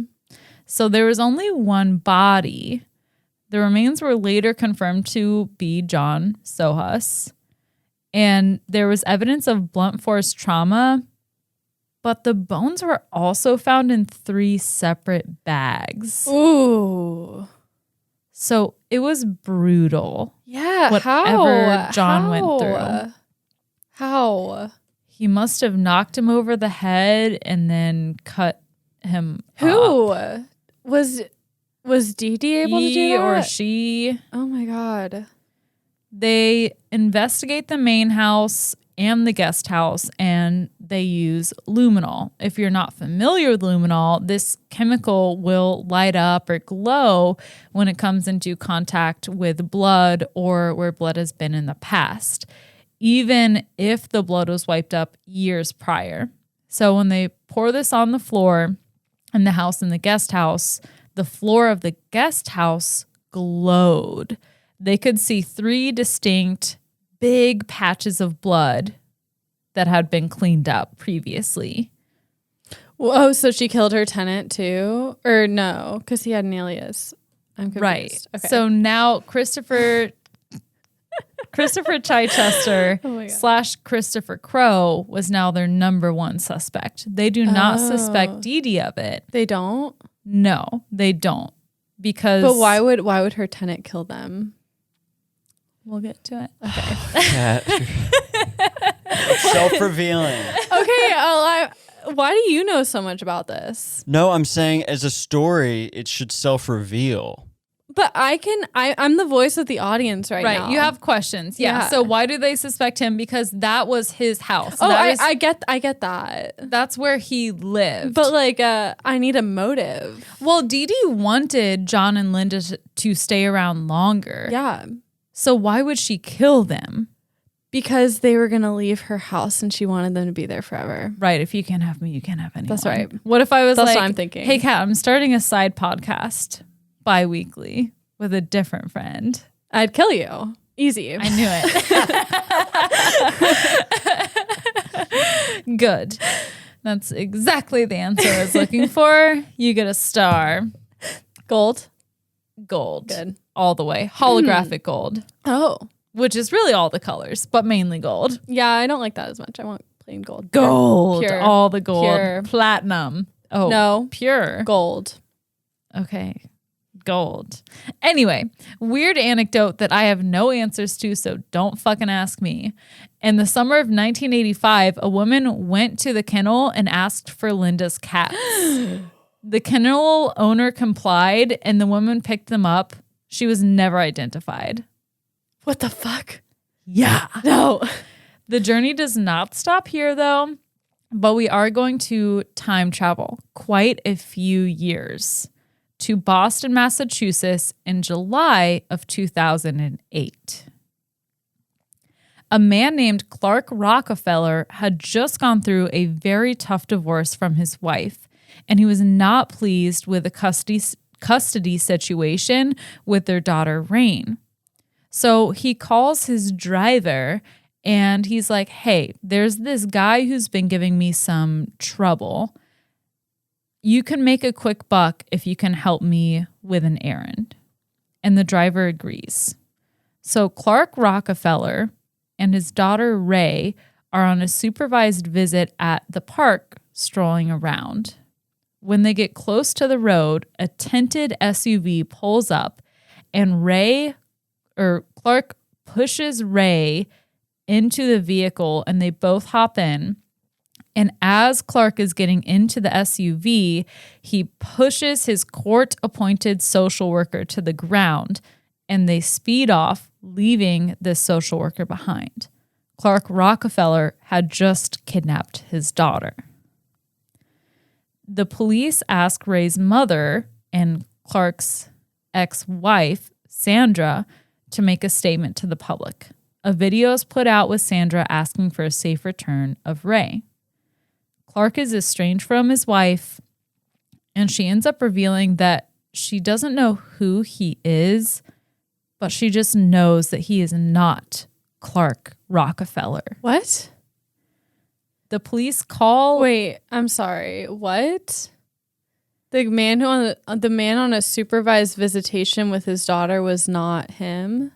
So there was only one body. The remains were later confirmed to be John Sohus. And there was evidence of blunt force trauma, but the bones were also found in 3 separate bags. Ooh. So it was brutal. Yeah. Whatever John went through. How? He must have knocked him over the head and then cut him Who? up. Was Dee able to do He that? or she. Oh my God. They investigate the main house and the guest house, and they use luminol. If you're not familiar with luminol, this chemical will light up or glow when it comes into contact with blood or where blood has been in the past, even if the blood was wiped up years prior. So when they pour this on the floor in the house and the guest house, the floor of the guest house glowed. They could see 3 distinct big patches of blood that had been cleaned up previously. Whoa, so she killed her tenant too? Or no, because he had an alias. I'm confused. Right. Okay. So now Christopher Chichester / Christopher Crow was now their number 1 suspect. They do not suspect Dee of it. They don't? No, they don't. Because But why would her tenant kill them? We'll get to it. Okay. Self-revealing. Okay, why do you know so much about this? No, I'm saying as a story, it should self-reveal. But I'm the voice of the audience right now. Right, you have questions. Yeah. So why do they suspect him? Because that was his house. Oh, I get that. That's where he lived. But I need a motive. Well, Dee wanted John and Linda to stay around longer. Yeah. So why would she kill them? Because they were going to leave her house and she wanted them to be there forever. Right. If you can't have me, you can't have anyone. That's right. What if I was That's like, what I'm thinking. Hey, Kat, I'm starting a side podcast bi-weekly with a different friend. I'd kill you. Easy. I knew it. Good. That's exactly the answer I was looking for. You get a star. Gold. Good. All the way. Holographic gold. Oh. Which is really all the colors, but mainly gold. Yeah, I don't like that as much. I want plain gold. Gold. Pure. All the gold. Pure. Platinum. Oh. No. Pure. Gold. Okay. Gold. Anyway, weird anecdote that I have no answers to, so don't fucking ask me. In the summer of 1985, a woman went to the kennel and asked for Linda's cats. The kennel owner complied, and the woman picked them up. She was never identified. What the fuck? Yeah. No. The journey does not stop here, though, but we are going to time travel quite a few years to Boston, Massachusetts in July of 2008. A man named Clark Rockefeller had just gone through a very tough divorce from his wife, and he was not pleased with the custody situation with their daughter, Rain. So he calls his driver and he's like, hey, there's this guy who's been giving me some trouble. You can make a quick buck if you can help me with an errand. And the driver agrees. So Clark Rockefeller and his daughter, Ray, are on a supervised visit at the park strolling around. When they get close to the road, a tinted SUV pulls up and Clark pushes Ray into the vehicle and they both hop in. And as Clark is getting into the SUV, he pushes his court-appointed social worker to the ground and they speed off, leaving this social worker behind. Clark Rockefeller had just kidnapped his daughter. The police ask Ray's mother and Clark's ex-wife, Sandra, to make a statement to the public. A video is put out with Sandra asking for a safe return of Ray. Clark is estranged from his wife, and she ends up revealing that she doesn't know who he is, but she just knows that he is not Clark Rockefeller. What? The police call... Wait, I'm sorry. What? The man on a supervised visitation with his daughter was not him?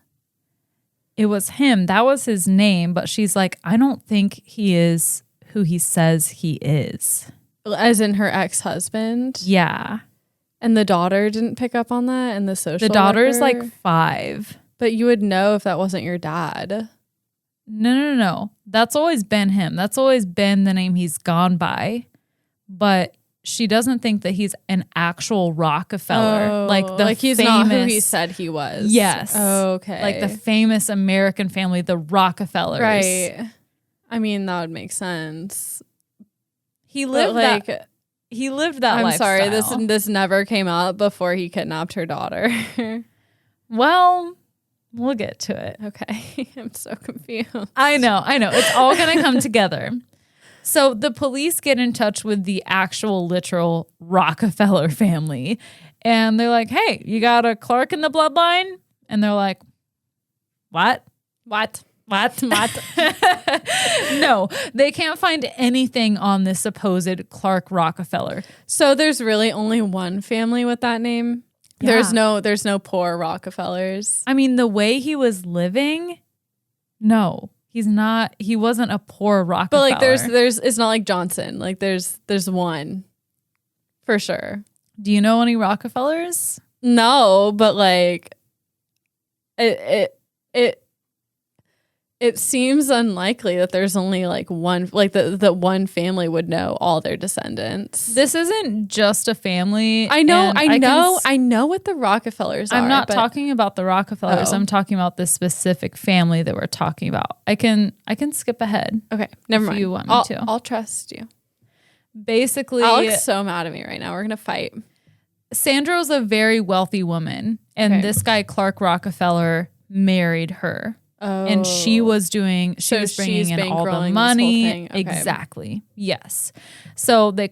It was him. That was his name, but she's like, I don't think he is who he says he is. As in her ex-husband? Yeah. And the daughter didn't pick up on that? And the social The daughter is worker? like 5. But you would know if that wasn't your dad. No. That's always been him. That's always been the name he's gone by. But she doesn't think that he's an actual Rockefeller. Oh, like he's famous, not who he said he was. Yes. Oh, okay. Like the famous American family, the Rockefellers. Right. I mean, that would make sense. He lived that. He lived that I'm lifestyle. sorry, this never came up before he kidnapped her daughter. Well, we'll get to it. Okay. I'm so confused. I know. It's all going to come together. So the police get in touch with the actual literal Rockefeller family. And they're like, hey, you got a Clark in the bloodline? And they're like, what? No, they can't find anything on this supposed Clark Rockefeller. So there's really only one family with that name? Yeah. There's no poor Rockefellers. I mean, the way he was living, no. He wasn't a poor Rockefeller. But like there's it's not like Johnson. Like there's one for sure. Do you know any Rockefellers? No, but like it seems unlikely that there's only like one, like that one family would know all their descendants. This isn't just a family. I know what the Rockefellers are. I'm not talking about the Rockefellers. Oh. I'm talking about the specific family that we're talking about. I can skip ahead. Okay, never mind. You want me to? I'll trust you. Basically, Alex so mad at me right now. We're gonna fight. Sandro's a very wealthy woman, and Okay. this guy Clark Rockefeller married her. Oh, And she was bringing in all the money. Okay. Exactly. Yes. So the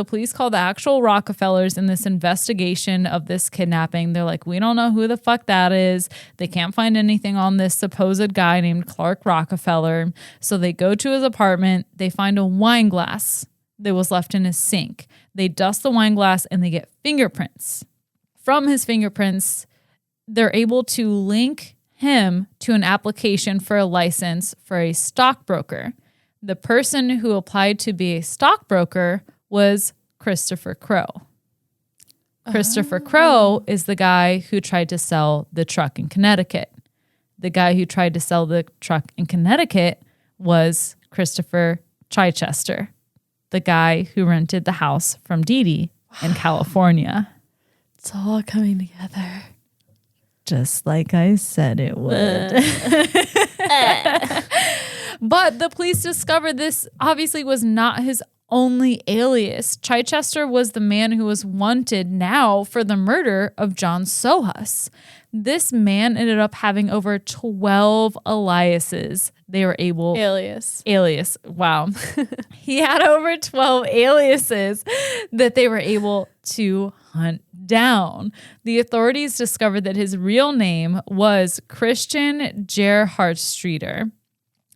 police call the actual Rockefellers in this investigation of this kidnapping. They're like, we don't know who the fuck that is. They can't find anything on this supposed guy named Clark Rockefeller. So they go to his apartment. They find a wine glass that was left in his sink. They dust the wine glass and they get fingerprints. From his fingerprints, they're able to link him to an application for a license for a stockbroker. The person who applied to be a stockbroker was Christopher Crowe. Christopher Crowe is the guy who tried to sell the truck in Connecticut. The guy who tried to sell the truck in Connecticut was Christopher Chichester, the guy who rented the house from Dee Dee in California. It's all coming together. Just like I said it would. But the police discovered this obviously was not his only alias. Chichester was the man who was wanted now for the murder of John Sohus. This man ended up having over 12 aliases. They were able... Alias. Wow. He had over 12 aliases that they were able to hunt down. The authorities discovered that his real name was Christian Gerhard Streeter.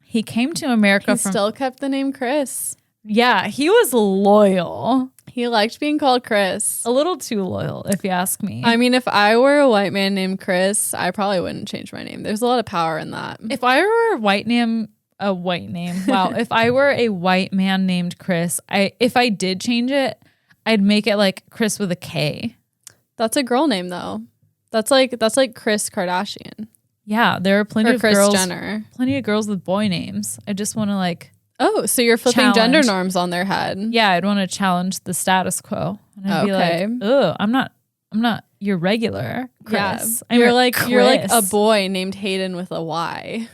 He came to America He still kept the name Chris. Yeah, he was loyal. He liked being called Chris. A little too loyal, if you ask me. I mean, if I were a white man named Chris, I probably wouldn't change my name. There's a lot of power in that. If I were if I were a white man named Chris, if I did change it, I'd make it like Chris with a K. That's a girl name though. That's like Kris Kardashian. Yeah, there are plenty or of Kris girls. Jenner. Plenty of girls with boy names. I just want to like. Oh, so you're flipping gender norms on their head. Yeah, I'd want to challenge the status quo. And I'd be Okay. like, "Oh, I'm not your regular Chris. Yeah. You're like Chris. a boy named Hayden with a Y.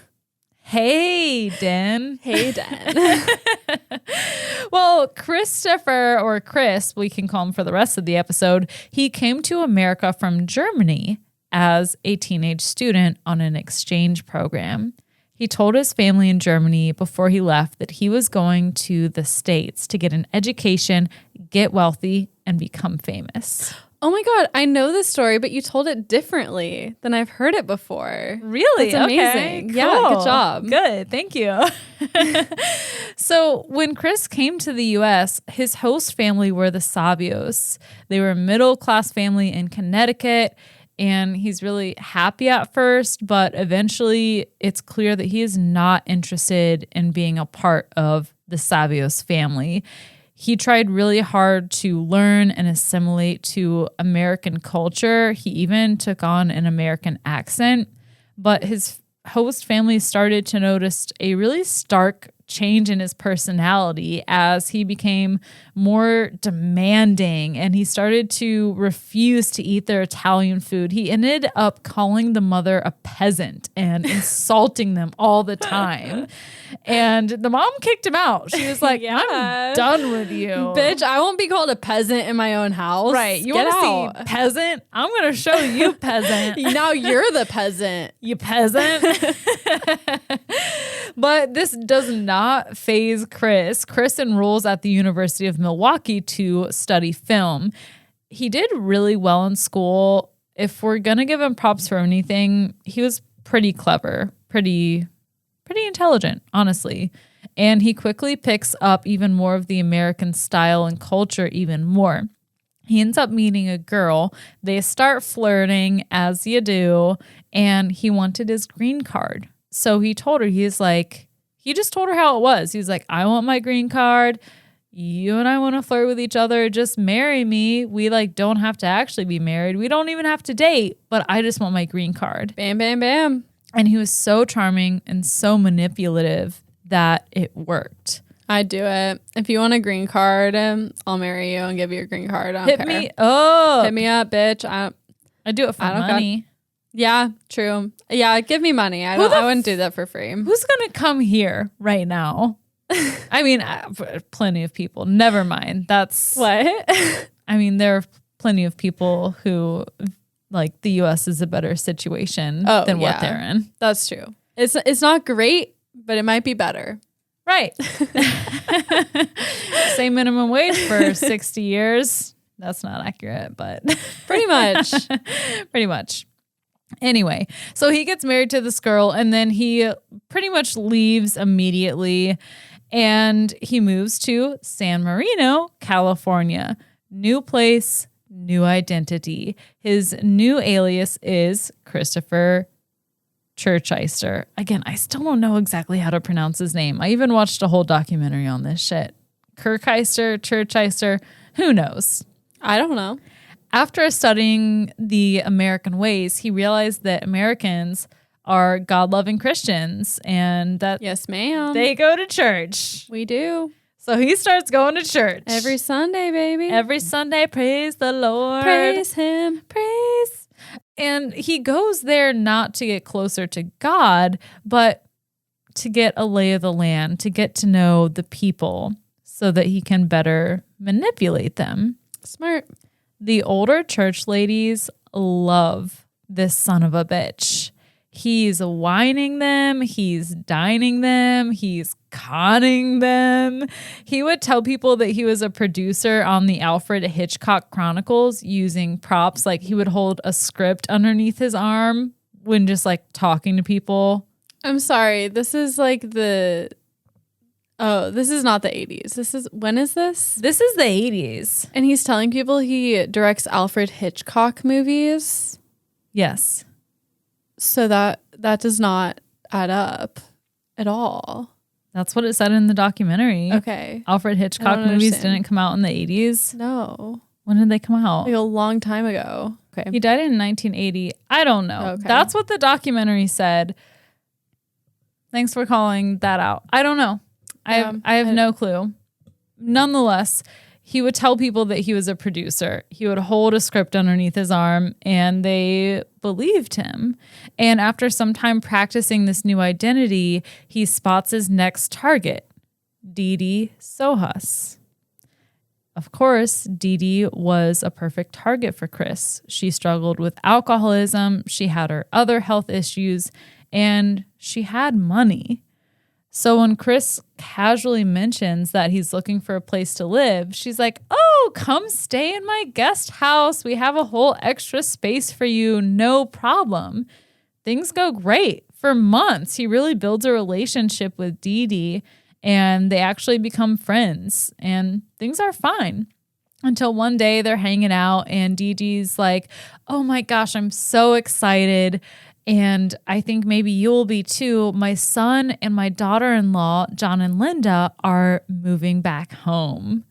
Hayden. Hayden. Well, Christopher, or Chris, we can call him for the rest of the episode, he came to America from Germany as a teenage student on an exchange program. He told his family in Germany before he left that he was going to the States to get an education, get wealthy, and become famous. Oh my God, I know this story, but you told it differently than I've heard it before. Really? That's amazing. Okay, Yeah, cool. good job. Good, thank you. So when Chris came to the U.S., his host family were the Sohus. They were a middle-class family in Connecticut, and he's really happy at first, but eventually it's clear that he is not interested in being a part of the Sohus family. He tried really hard to learn and assimilate to American culture. He even took on an American accent, but his host family started to notice a really stark change in his personality as he became more demanding and he started to refuse to eat their Italian food. He ended up calling the mother a peasant and insulting them all the time. And the mom kicked him out. She was like, I'm done with you. Bitch, I won't be called a peasant in my own house. Right. You want to see peasant? I'm going to show you peasant. Now you're the peasant. You peasant. But this does not faze Chris. Chris enrolls at the University of Milwaukee to study film. He did really well in school. If we're going to give him props for anything, he was pretty clever, pretty intelligent, honestly. And he quickly picks up even more of the American style and culture even more. He ends up meeting a girl. They start flirting, as you do, and he wanted his green card. So he told her, he just told her how it was. He's like, I want my green card. You and I want to flirt with each other. Just marry me. We don't have to actually be married. We don't even have to date, but I just want my green card. Bam, bam, bam. And he was so charming and so manipulative that it worked. I'd do it. If you want a green card, I'll marry you and give you a green card. I don't care. Me up. Hit me up, bitch. I do it for money. Yeah, true. Yeah, give me money. I wouldn't do that for free. Who's going to come here right now? I mean, plenty of people. Never mind. That's what? I mean, there are plenty of people who the U.S. is a better situation than what they're in. That's true. It's not great, but it might be better. Right. Same minimum wage for 60 years. That's not accurate, but pretty much. Pretty much. Anyway, so he gets married to this girl and then he pretty much leaves immediately and he moves to San Marino, California. New place, new identity. His new alias is Christopher Chichester. Again, I still don't know exactly how to pronounce his name. I even watched a whole documentary on this shit. Chichester, who knows? I don't know. After studying the American ways, he realized that Americans are God-loving Christians and that Yes, ma'am. they go to church. We do. So he starts going to church. Every Sunday, baby. Every Sunday, praise the Lord. Praise him. Praise. And he goes there not to get closer to God, but to get a lay of the land, to get to know the people so that he can better manipulate them. Smart. The older church ladies love this son of a bitch. He's whining them, he's dining them, he's conning them. He would tell people that he was a producer on the Alfred Hitchcock Chronicles using props. Like he would hold a script underneath his arm when just like talking to people. I'm sorry. This is like this is not the 80s. When is this? This is the 80s. And he's telling people he directs Alfred Hitchcock movies. Yes. So that does not add up at all. That's what it said in the documentary. Okay. Alfred Hitchcock movies understand. didn't come out in the 80s. No. When did they come out? Like a long time ago. Okay. He died in 1980. I don't know. Okay. That's what the documentary said. Thanks for calling that out. I don't know. I have no clue. Nonetheless, he would tell people that he was a producer. He would hold a script underneath his arm and they believed him. And after some time practicing this new identity, he spots his next target, Dee Sohus. Of course, Dee was a perfect target for Chris. She struggled with alcoholism, she had her other health issues, and she had money. So when Chris casually mentions that he's looking for a place to live, she's like, "Oh, come stay in my guest house. We have a whole extra space for you. No problem." Things go great. For months, he really builds a relationship with Dee, and they actually become friends, and things are fine. Until one day they're hanging out, and Dee's like, "Oh my gosh, I'm so excited. And I think maybe you'll be too. My son and my daughter-in-law, John and Linda, are moving back home."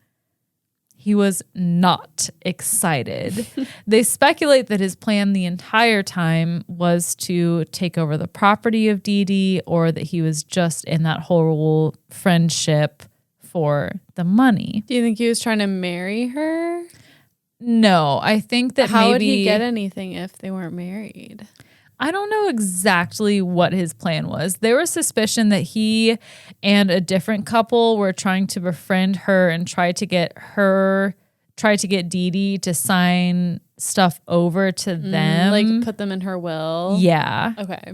He was not excited. They speculate that his plan the entire time was to take over the property of Dee, or that he was just in that whole friendship for the money. Do you think he was trying to marry her? No, I think that How maybe... would he get anything if they weren't married? I don't know exactly what his plan was. There was suspicion that he and a different couple were trying to befriend her and try to get Dee to sign stuff over to them. Like put them in her will? Yeah. Okay.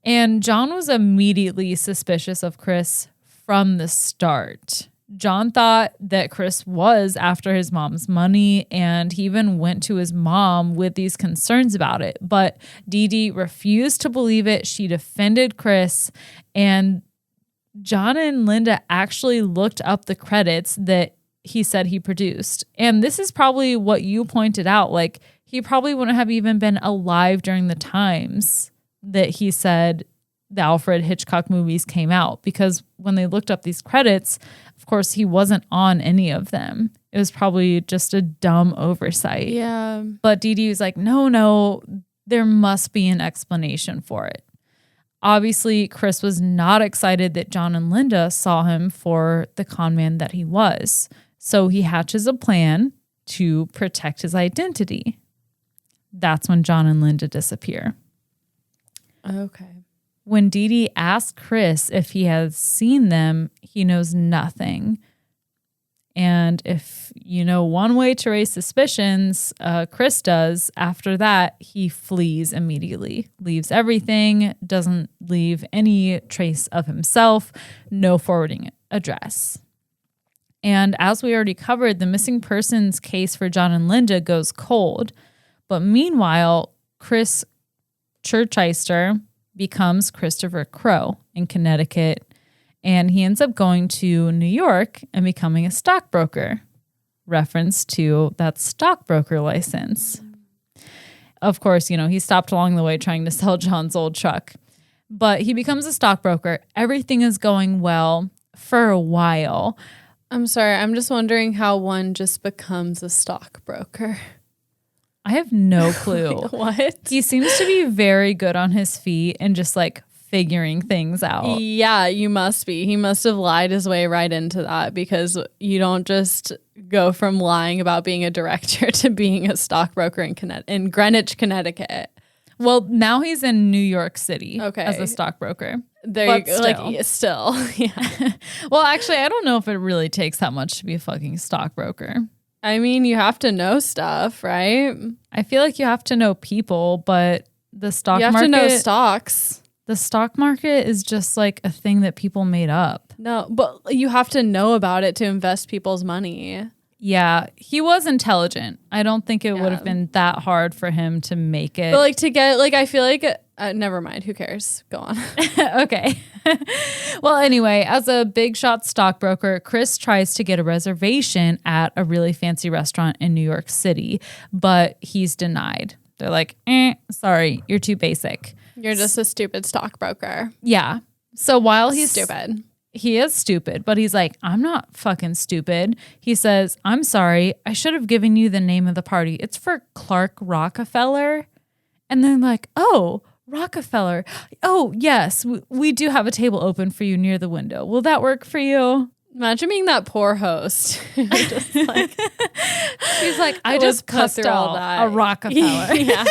And John was immediately suspicious of Chris from the start. John thought that Chris was after his mom's money, and he even went to his mom with these concerns about it. But Dee refused to believe it. She defended Chris, and John and Linda actually looked up the credits that he said he produced. And this is probably what you pointed out. Like, he probably wouldn't have even been alive during the times that he said the Alfred Hitchcock movies came out, because when they looked up these credits, of course, he wasn't on any of them. It was probably just a dumb oversight. Yeah. But Dee was like, no, there must be an explanation for it. Obviously, Chris was not excited that John and Linda saw him for the con man that he was. So he hatches a plan to protect his identity. That's when John and Linda disappear. Okay. When Dee asks Chris if he has seen them, he knows nothing. And if you know one way to raise suspicions, Chris does. After that, he flees immediately, leaves everything, doesn't leave any trace of himself, no forwarding address. And as we already covered, the missing persons case for John and Linda goes cold. But meanwhile, Chris Churcheister becomes Christopher Crow in Connecticut, and he ends up going to New York and becoming a stockbroker. Reference to that stockbroker license. Of course, he stopped along the way trying to sell John's old truck, but he becomes a stockbroker. Everything is going well for a while. I'm sorry. I'm just wondering how one just becomes a stockbroker. I have no clue. What? He seems to be very good on his feet and just like figuring things out. Yeah, you must be. He must have lied his way right into that, because you don't just go from lying about being a director to being a stockbroker in Greenwich, Connecticut. Well, now he's in New York City Okay. as a stockbroker. There But you go. Like, still. Yeah. Well, actually, I don't know if it really takes that much to be a fucking stockbroker. I mean, you have to know stuff, right? I feel like you have to know people, but the stock You have market, to know stocks. the stock market is just like a thing that people made up. No, but you have to know about it to invest people's money. Yeah, he was intelligent. I don't think it would Yeah. have been that hard for him to make it. But like to get, like, I feel like, never mind. Who cares? Go on. Okay. Well, anyway, as a big shot stockbroker, Chris tries to get a reservation at a really fancy restaurant in New York City, but he's denied. They're like, sorry, you're too basic. You're just a stupid stockbroker. Yeah. So while he's Stupid. he is stupid, but he's like, I'm not fucking stupid. He says, I'm sorry. I should have given you the name of the party. It's for Clark Rockefeller. And then like, oh, Rockefeller. Oh, yes, we do have a table open for you near the window. Will that work for you? Imagine being that poor host. Just like, She's like, I Let's just cut cussed through all out that. a Rockefeller. yeah.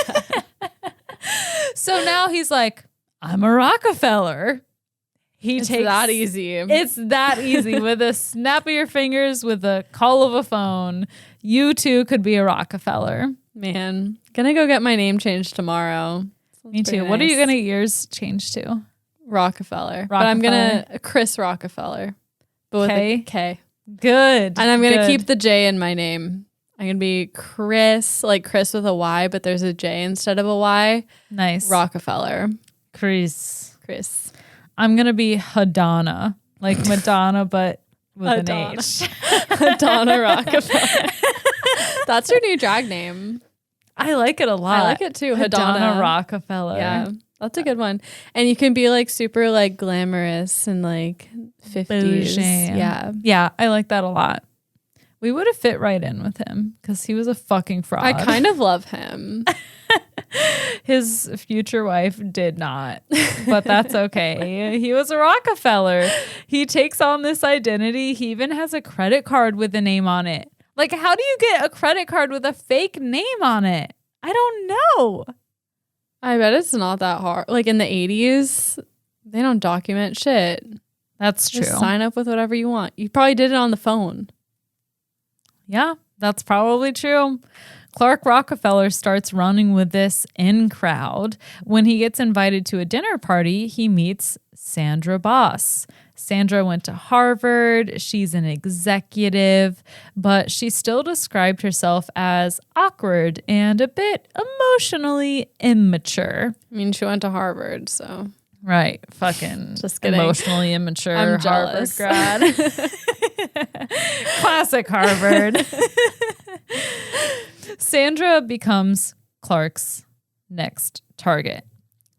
So now he's like, I'm a Rockefeller. It's that easy. It's that easy. With a snap of your fingers, with a call of a phone, you too could be a Rockefeller. Man, gonna go get my name changed tomorrow. Me too. What are you going to get yours changed to? Rockefeller. But I'm gonna Chris Rockefeller. But with a K. Good. And I'm gonna Good. keep the J in my name. I'm gonna be Chris, like Chris with a Y, but there's a J instead of a Y. Nice. Rockefeller. Chris. I'm going to be Hadana, like Madonna, but with Hadana. an H. Donna Rockefeller. That's your new drag name. I like it a lot. I like it too. Hadana Hadana. Rockefeller. Yeah, that's a good one. And you can be like super like glamorous and like 50s. Bougie. Yeah. Yeah, I like that a lot. We would have fit right in with him because he was a fucking fraud. I kind of love him. His future wife did not, but that's okay. He was a Rockefeller. He takes on this identity. He even has a credit card with a name on it. Like, how do you get a credit card with a fake name on it? I don't know. I bet it's not that hard. Like in the 80s, they don't document shit. That's true. Just sign up with whatever you want. You probably did it on the phone. Yeah, that's probably true. Clark Rockefeller starts running with this in crowd. When he gets invited to a dinner party, he meets Sandra Boss. Sandra went to Harvard. She's an executive, but she still described herself as awkward and a bit emotionally immature. I mean, she went to Harvard, so. Right. Fucking Just kidding. emotionally immature I'm Harvard jealous. grad. Classic Harvard. Sandra becomes Clark's next target.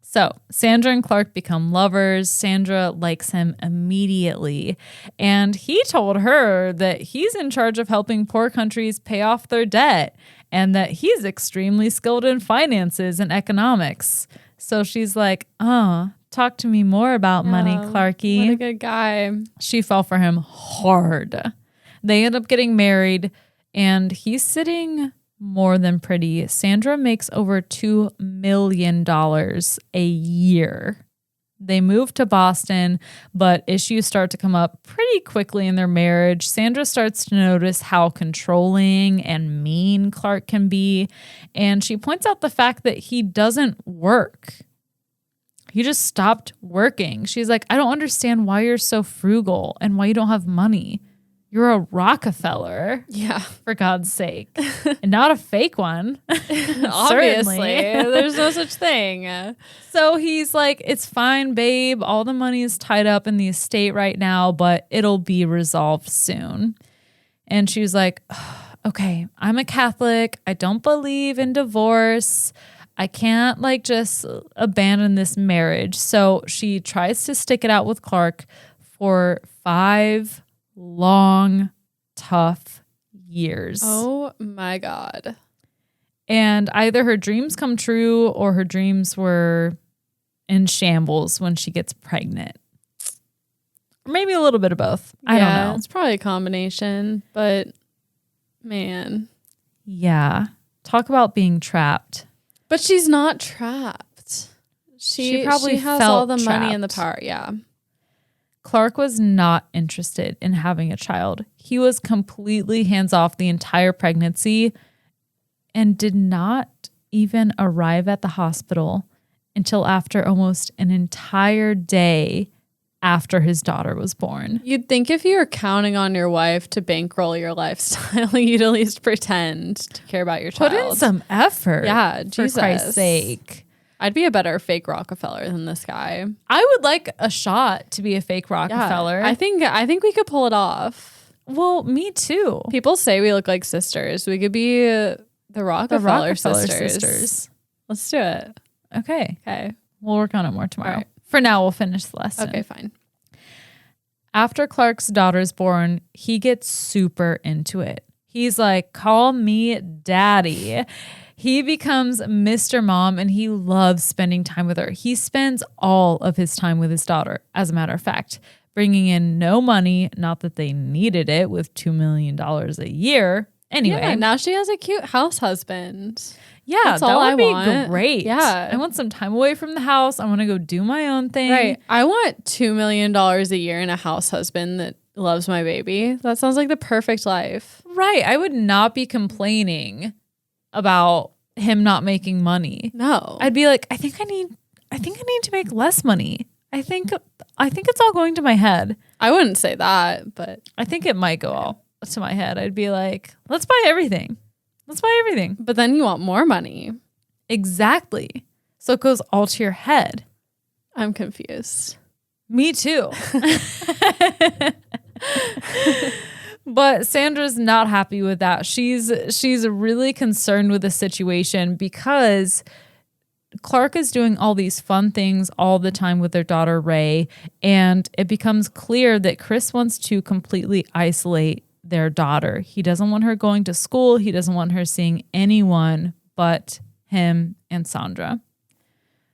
So Sandra and Clark become lovers. Sandra likes him immediately. And he told her that he's in charge of helping poor countries pay off their debt and that he's extremely skilled in finances and economics. So she's like, talk to me more about money, Clarky. What a good guy. She fell for him hard. They end up getting married, and he's sitting more than pretty. Sandra makes over $2 million a year. They move to Boston, but issues start to come up pretty quickly in their marriage. Sandra starts to notice how controlling and mean Clark can be, and she points out the fact that he doesn't work. He just stopped working. She's like, I don't understand why you're so frugal and why you don't have money. You're a Rockefeller, Yeah. for God's sake. And not a fake one. Obviously. There's no such thing. So he's like, it's fine, babe. All the money is tied up in the estate right now, but it'll be resolved soon. And she was like, okay, I'm a Catholic. I don't believe in divorce. I can't just abandon this marriage. So she tries to stick it out with Clark for 5 long, tough years. Oh my God. And either her dreams come true or her dreams were in shambles when she gets pregnant. Or maybe a little bit of both. I don't know. It's probably a combination, but man. Yeah. Talk about being trapped. But she's not trapped. She probably has all the money and the power. Yeah. Clark was not interested in having a child. He was completely hands off the entire pregnancy and did not even arrive at the hospital until after almost an entire day after his daughter was born. You'd think if you were counting on your wife to bankroll your lifestyle, you'd at least pretend to care about your child. Put in some effort. Yeah, for Jesus. Christ's sake. I'd be a better fake Rockefeller than this guy. I would like a shot to be a fake Rockefeller. Yeah, I think we could pull it off. Well, me too. People say we look like sisters. We could be the Rockefeller sisters. Let's do it. Okay. Okay. We'll work on it more tomorrow. Right. For now, we'll finish the lesson. Okay, fine. After Clark's daughter's born, he gets super into it. He's like, call me daddy. He becomes Mr. Mom and he loves spending time with her. He spends all of his time with his daughter, as a matter of fact, bringing in no money, not that they needed it with $2 million a year. Anyway. Yeah, now she has a cute house husband. Yeah, that's that all would I be want. great. Yeah. I want some time away from the house. I want to go do my own thing. Right. I want $2 million a year and a house husband that loves my baby. That sounds like the perfect life. Right. I would not be complaining about him not making money. No. I'd be like, I think I need to make less money. I think it's all going to my head. I wouldn't say that, but I think it might go all to my head. I'd be like, let's buy everything. Let's buy everything. But then you want more money. Exactly. So it goes all to your head. I'm confused. Me too. But Sandra's not happy with that. She's really concerned with the situation because Clark is doing all these fun things all the time with their daughter Ray, and it becomes clear that Chris wants to completely isolate their daughter. He doesn't want her going to school. He doesn't want her seeing anyone but him and Sandra.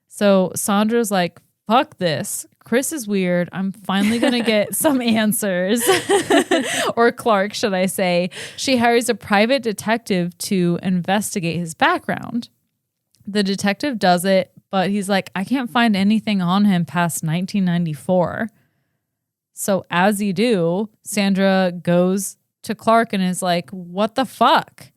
So Sandra's like, fuck this. Chris is weird. I'm finally going to get some answers. Or Clark, should I say. She hires a private detective to investigate his background. The detective does it, but he's like, I can't find anything on him past 1994. So as you do, Sandra goes to Clark and is like, what the fuck?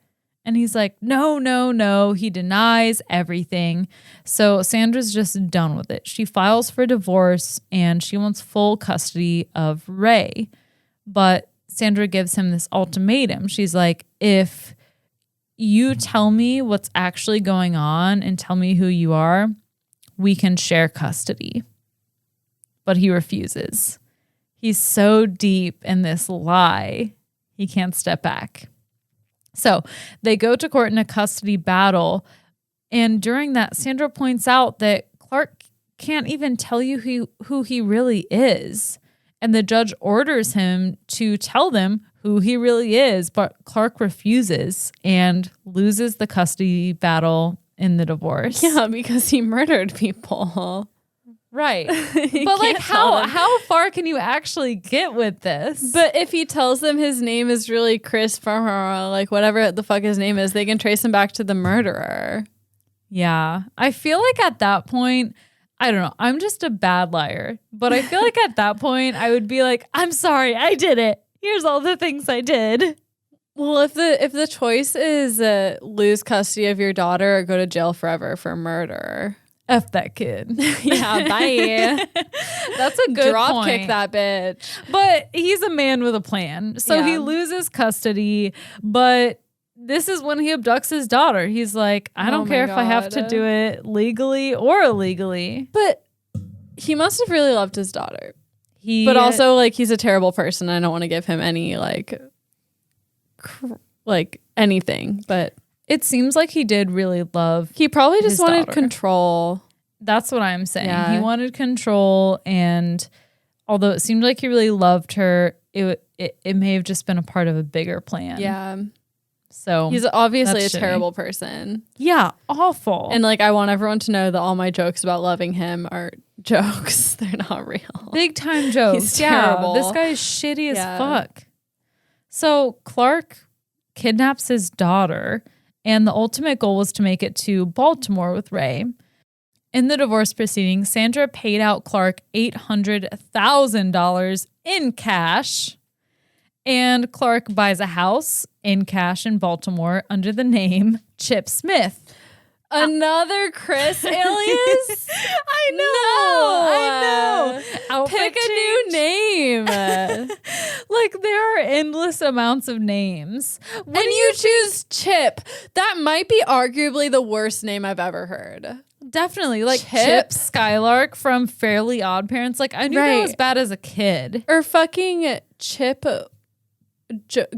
And he's like, no. He denies everything. So Sandra's just done with it. She files for divorce and she wants full custody of Ray. But Sandra gives him this ultimatum. She's like, if you tell me what's actually going on and tell me who you are, we can share custody. But he refuses. He's so deep in this lie, he can't step back. So they go to court in a custody battle. And during that, Sandra points out that Clark can't even tell you who he really is. And the judge orders him to tell them who he really is. But Clark refuses and loses the custody battle in the divorce. Yeah, because he murdered people. Right. But like how far can you actually get with this? But if he tells them his name is really Chris Farmer, like whatever the fuck his name is, they can trace him back to the murderer. Yeah. I feel like at that point, I don't know. I'm just a bad liar. But I feel like at that point, I would be like, I'm sorry, I did it. Here's all the things I did. Well, if the choice is lose custody of your daughter or go to jail forever for murder. F that kid. Yeah, bye. That's a good Drop point. kick that bitch. But he's a man with a plan. So he loses custody, but this is when he abducts his daughter. He's like, I don't care if I have to do it legally or illegally. But he must have really loved his daughter. But also, like, he's a terrible person. I don't want to give him any, like anything. But it seems like he did really love. He probably just wanted daughter. Control. That's what I'm saying. Yeah. He wanted control, and although it seemed like he really loved her, it may have just been a part of a bigger plan. Yeah. So He's obviously a that's shitty. terrible person. Yeah, awful. And like, I want everyone to know that all my jokes about loving him are jokes. They're not real. big time jokes. He's terrible. This guy is shitty as Yeah. fuck. So Clark kidnaps his daughter, and the ultimate goal was to make it to Baltimore with Ray. In the divorce proceedings, Sandra paid out Clark $800,000 in cash, and Clark buys a house in cash in Baltimore under the name Chip Smith. Another Chris alias? I know. Outfit Pick a change. new name. Like, there are endless amounts of names. And you choose Chip. That might be arguably the worst name I've ever heard. Definitely. Like Chip? Chip Skylark from Fairly Odd Parents. Like, I knew that Right. was bad as a kid. Or fucking Chip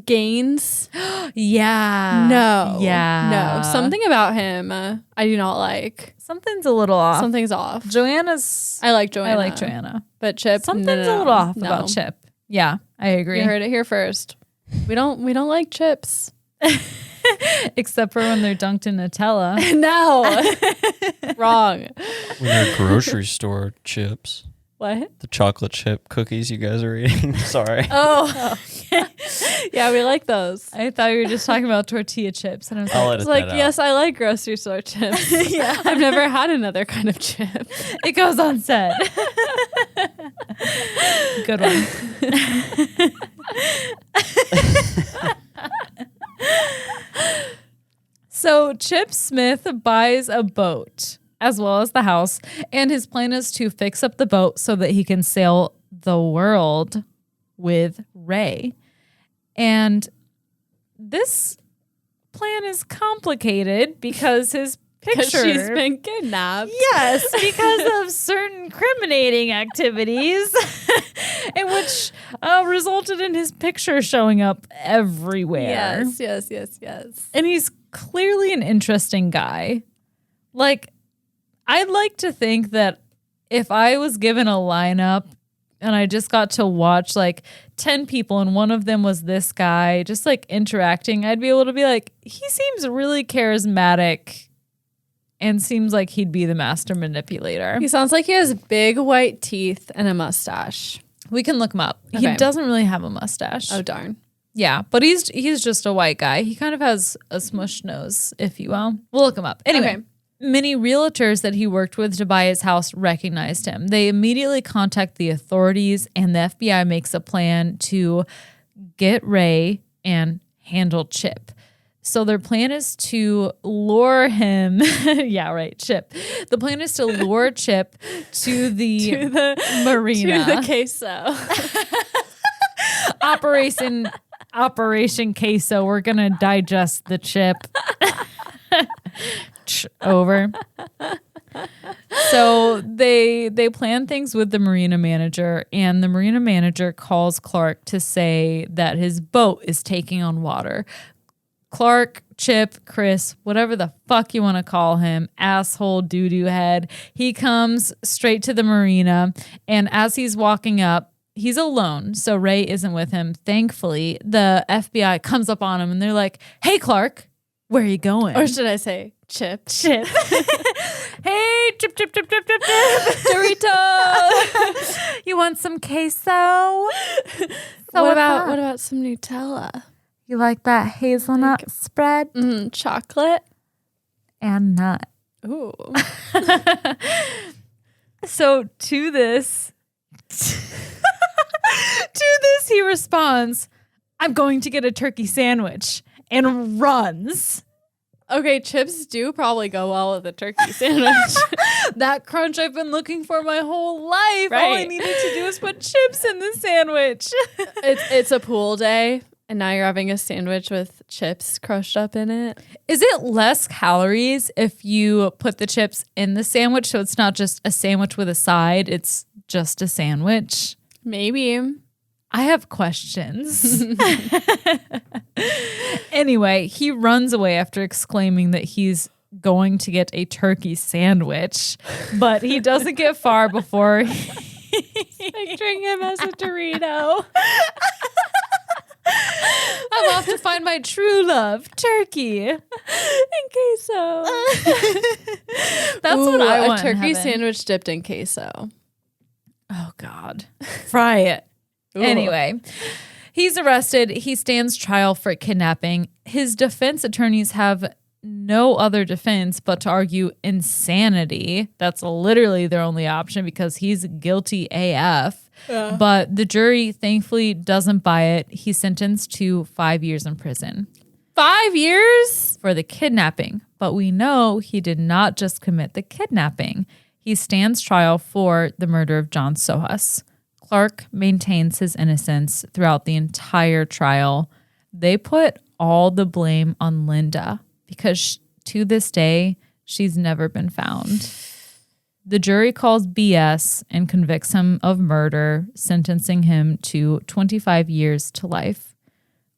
Gaines. Yeah. No. Yeah. No. Something about him I do not like. Something's a little off. Something's off. Joanna's. I like Joanna. I like Joanna. But Chip, Something's a little off about Chip. Yeah, I agree. You heard it here first. We don't like chips. Except for when they're dunked in Nutella. No. Wrong. When they're grocery store chips. What? The chocolate chip cookies you guys are eating. Sorry. Oh. Yeah, we like those. I thought you were just talking about tortilla chips. And I was I'll like, edit It's like, that out. yes, I like grocery store chips. yeah. I've never had another kind of chip. It goes on set. Good one. So Chip Smith buys a boat as well as the house, and his plan is to fix up the boat so that he can sail the world with Ray. And this plan is complicated because his Because picture... she's been kidnapped. Yes, because of certain incriminating activities, in which resulted in his picture showing up everywhere. Yes. And he's clearly an interesting guy. Like, I'd like to think that if I was given a lineup and I just got to watch like 10 people and one of them was this guy just like interacting, I'd be able to be like, he seems really charismatic and seems like he'd be the master manipulator. He sounds like he has big white teeth and a mustache. We can look him up. He Okay. doesn't really have a mustache. Oh, darn. Yeah, but he's just a white guy. He kind of has a smushed nose, if you will. We'll look him up. Anyway, Okay. many realtors that he worked with to buy his house recognized him. They immediately contact the authorities, and the FBI makes a plan to get Ray and handle Chip. So their plan is to lure him. Yeah, right, Chip. The plan is to lure Chip to the marina. To the queso. Operation Queso. We're gonna digest the chip. Over. So they plan things with the marina manager, and the marina manager calls Clark to say that his boat is taking on water. Clark, Chip, Chris, whatever the fuck you want to call him, asshole doo-doo head, he comes straight to the marina, and as he's walking up, he's alone, so Ray isn't with him. Thankfully, the FBI comes up on him, and they're like, hey, Clark, where are you going? Or should I say Chip? Chip. Hey, Chip. Doritos. You want some queso? What about some Nutella? You like that hazelnut spread Chocolate. and nut? Ooh. So to this, he responds, I'm going to get a turkey sandwich, and runs. Okay, chips do probably go well with a turkey sandwich. That crunch I've been looking for my whole life. All I Right. needed to do was put chips in the sandwich. It's a pool day, and now you're having a sandwich with chips crushed up in it. Is it less calories if you put the chips in the sandwich, so it's not just a sandwich with a side, it's just a sandwich? Maybe. I have questions. Anyway, he runs away after exclaiming that he's going to get a turkey sandwich, but he doesn't get far before Picturing him as a Dorito. I'm off to find my true love, turkey. In queso. That's what I want. A turkey in heaven. sandwich dipped in queso. Oh, God. Fry it. Ooh. Anyway, he's arrested. He stands trial for kidnapping. His defense attorneys have no other defense but to argue insanity. That's literally their only option because he's guilty AF. Yeah. But the jury thankfully doesn't buy it. He's sentenced to 5 years in prison. 5 years? For the kidnapping. But we know he did not just commit the kidnapping. He stands trial for the murder of John Sohas. Clark maintains his innocence throughout the entire trial. They put all the blame on Linda because to this day, she's never been found. The jury calls BS and convicts him of murder, sentencing him to 25 years to life.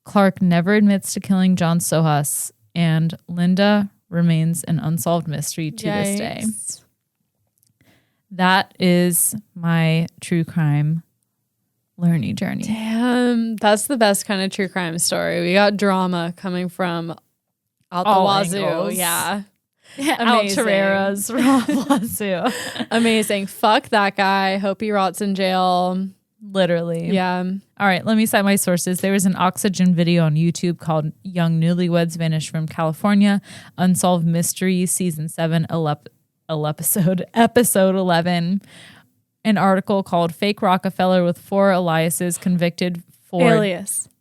Clark never admits to killing John Sohas, and Linda remains an unsolved mystery to this day. That is my true crime learning journey. Damn, that's the best kind of true crime story. We got drama coming from out the All wazoo. angles. Yeah. Out Tarrare's wazoo. Amazing. Fuck that guy. Hope he rots in jail. Literally. Yeah. All right, let me cite my sources. There was an Oxygen video on YouTube called Young Newlyweds Vanished from California, Unsolved Mystery, Season 7, Episode 11. An article called Fake Rockefeller with 4 aliases convicted for...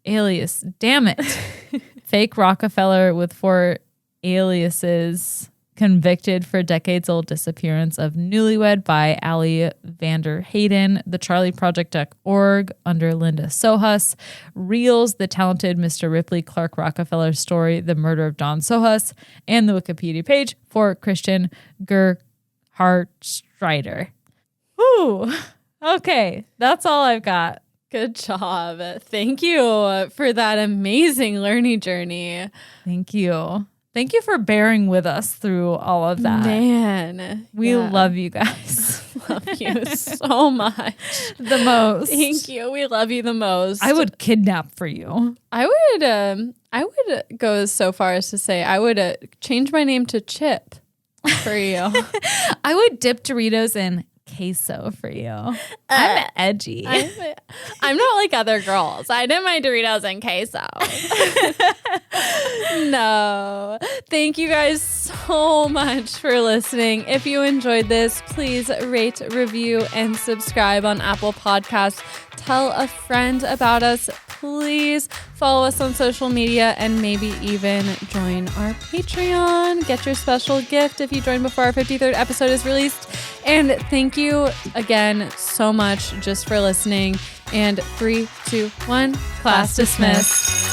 Alias. Damn it. Fake Rockefeller with 4 aliases convicted for decades-old disappearance of newlywed by Ali Vander Hayden, the CharlieProject.org under Linda Sohus, Reels, the talented Mr. Ripley Clark Rockefeller story, The Murder of John Sohus, and the Wikipedia page for Christian Gerhardt-Strider. Ooh, okay, that's all I've got. Good job. Thank you for that amazing learning journey. Thank you. Thank you for bearing with us through all of that. Man. We love you guys. Love you so much. The most. Thank you. We love you the most. I would kidnap for you. I would go so far as to say I would change my name to Chip for you. I would dip Doritos in queso for you. I'm edgy. I'm not like other girls. I did my Doritos and queso. No. Thank you guys so much for listening. If you enjoyed this, please rate, review, and subscribe on Apple Podcasts. Tell a friend about us. Please follow us on social media and maybe even join our Patreon. Get your special gift if you join before our 53rd episode is released. And thank you again so much just for listening. And 3, 2, 1, class dismissed.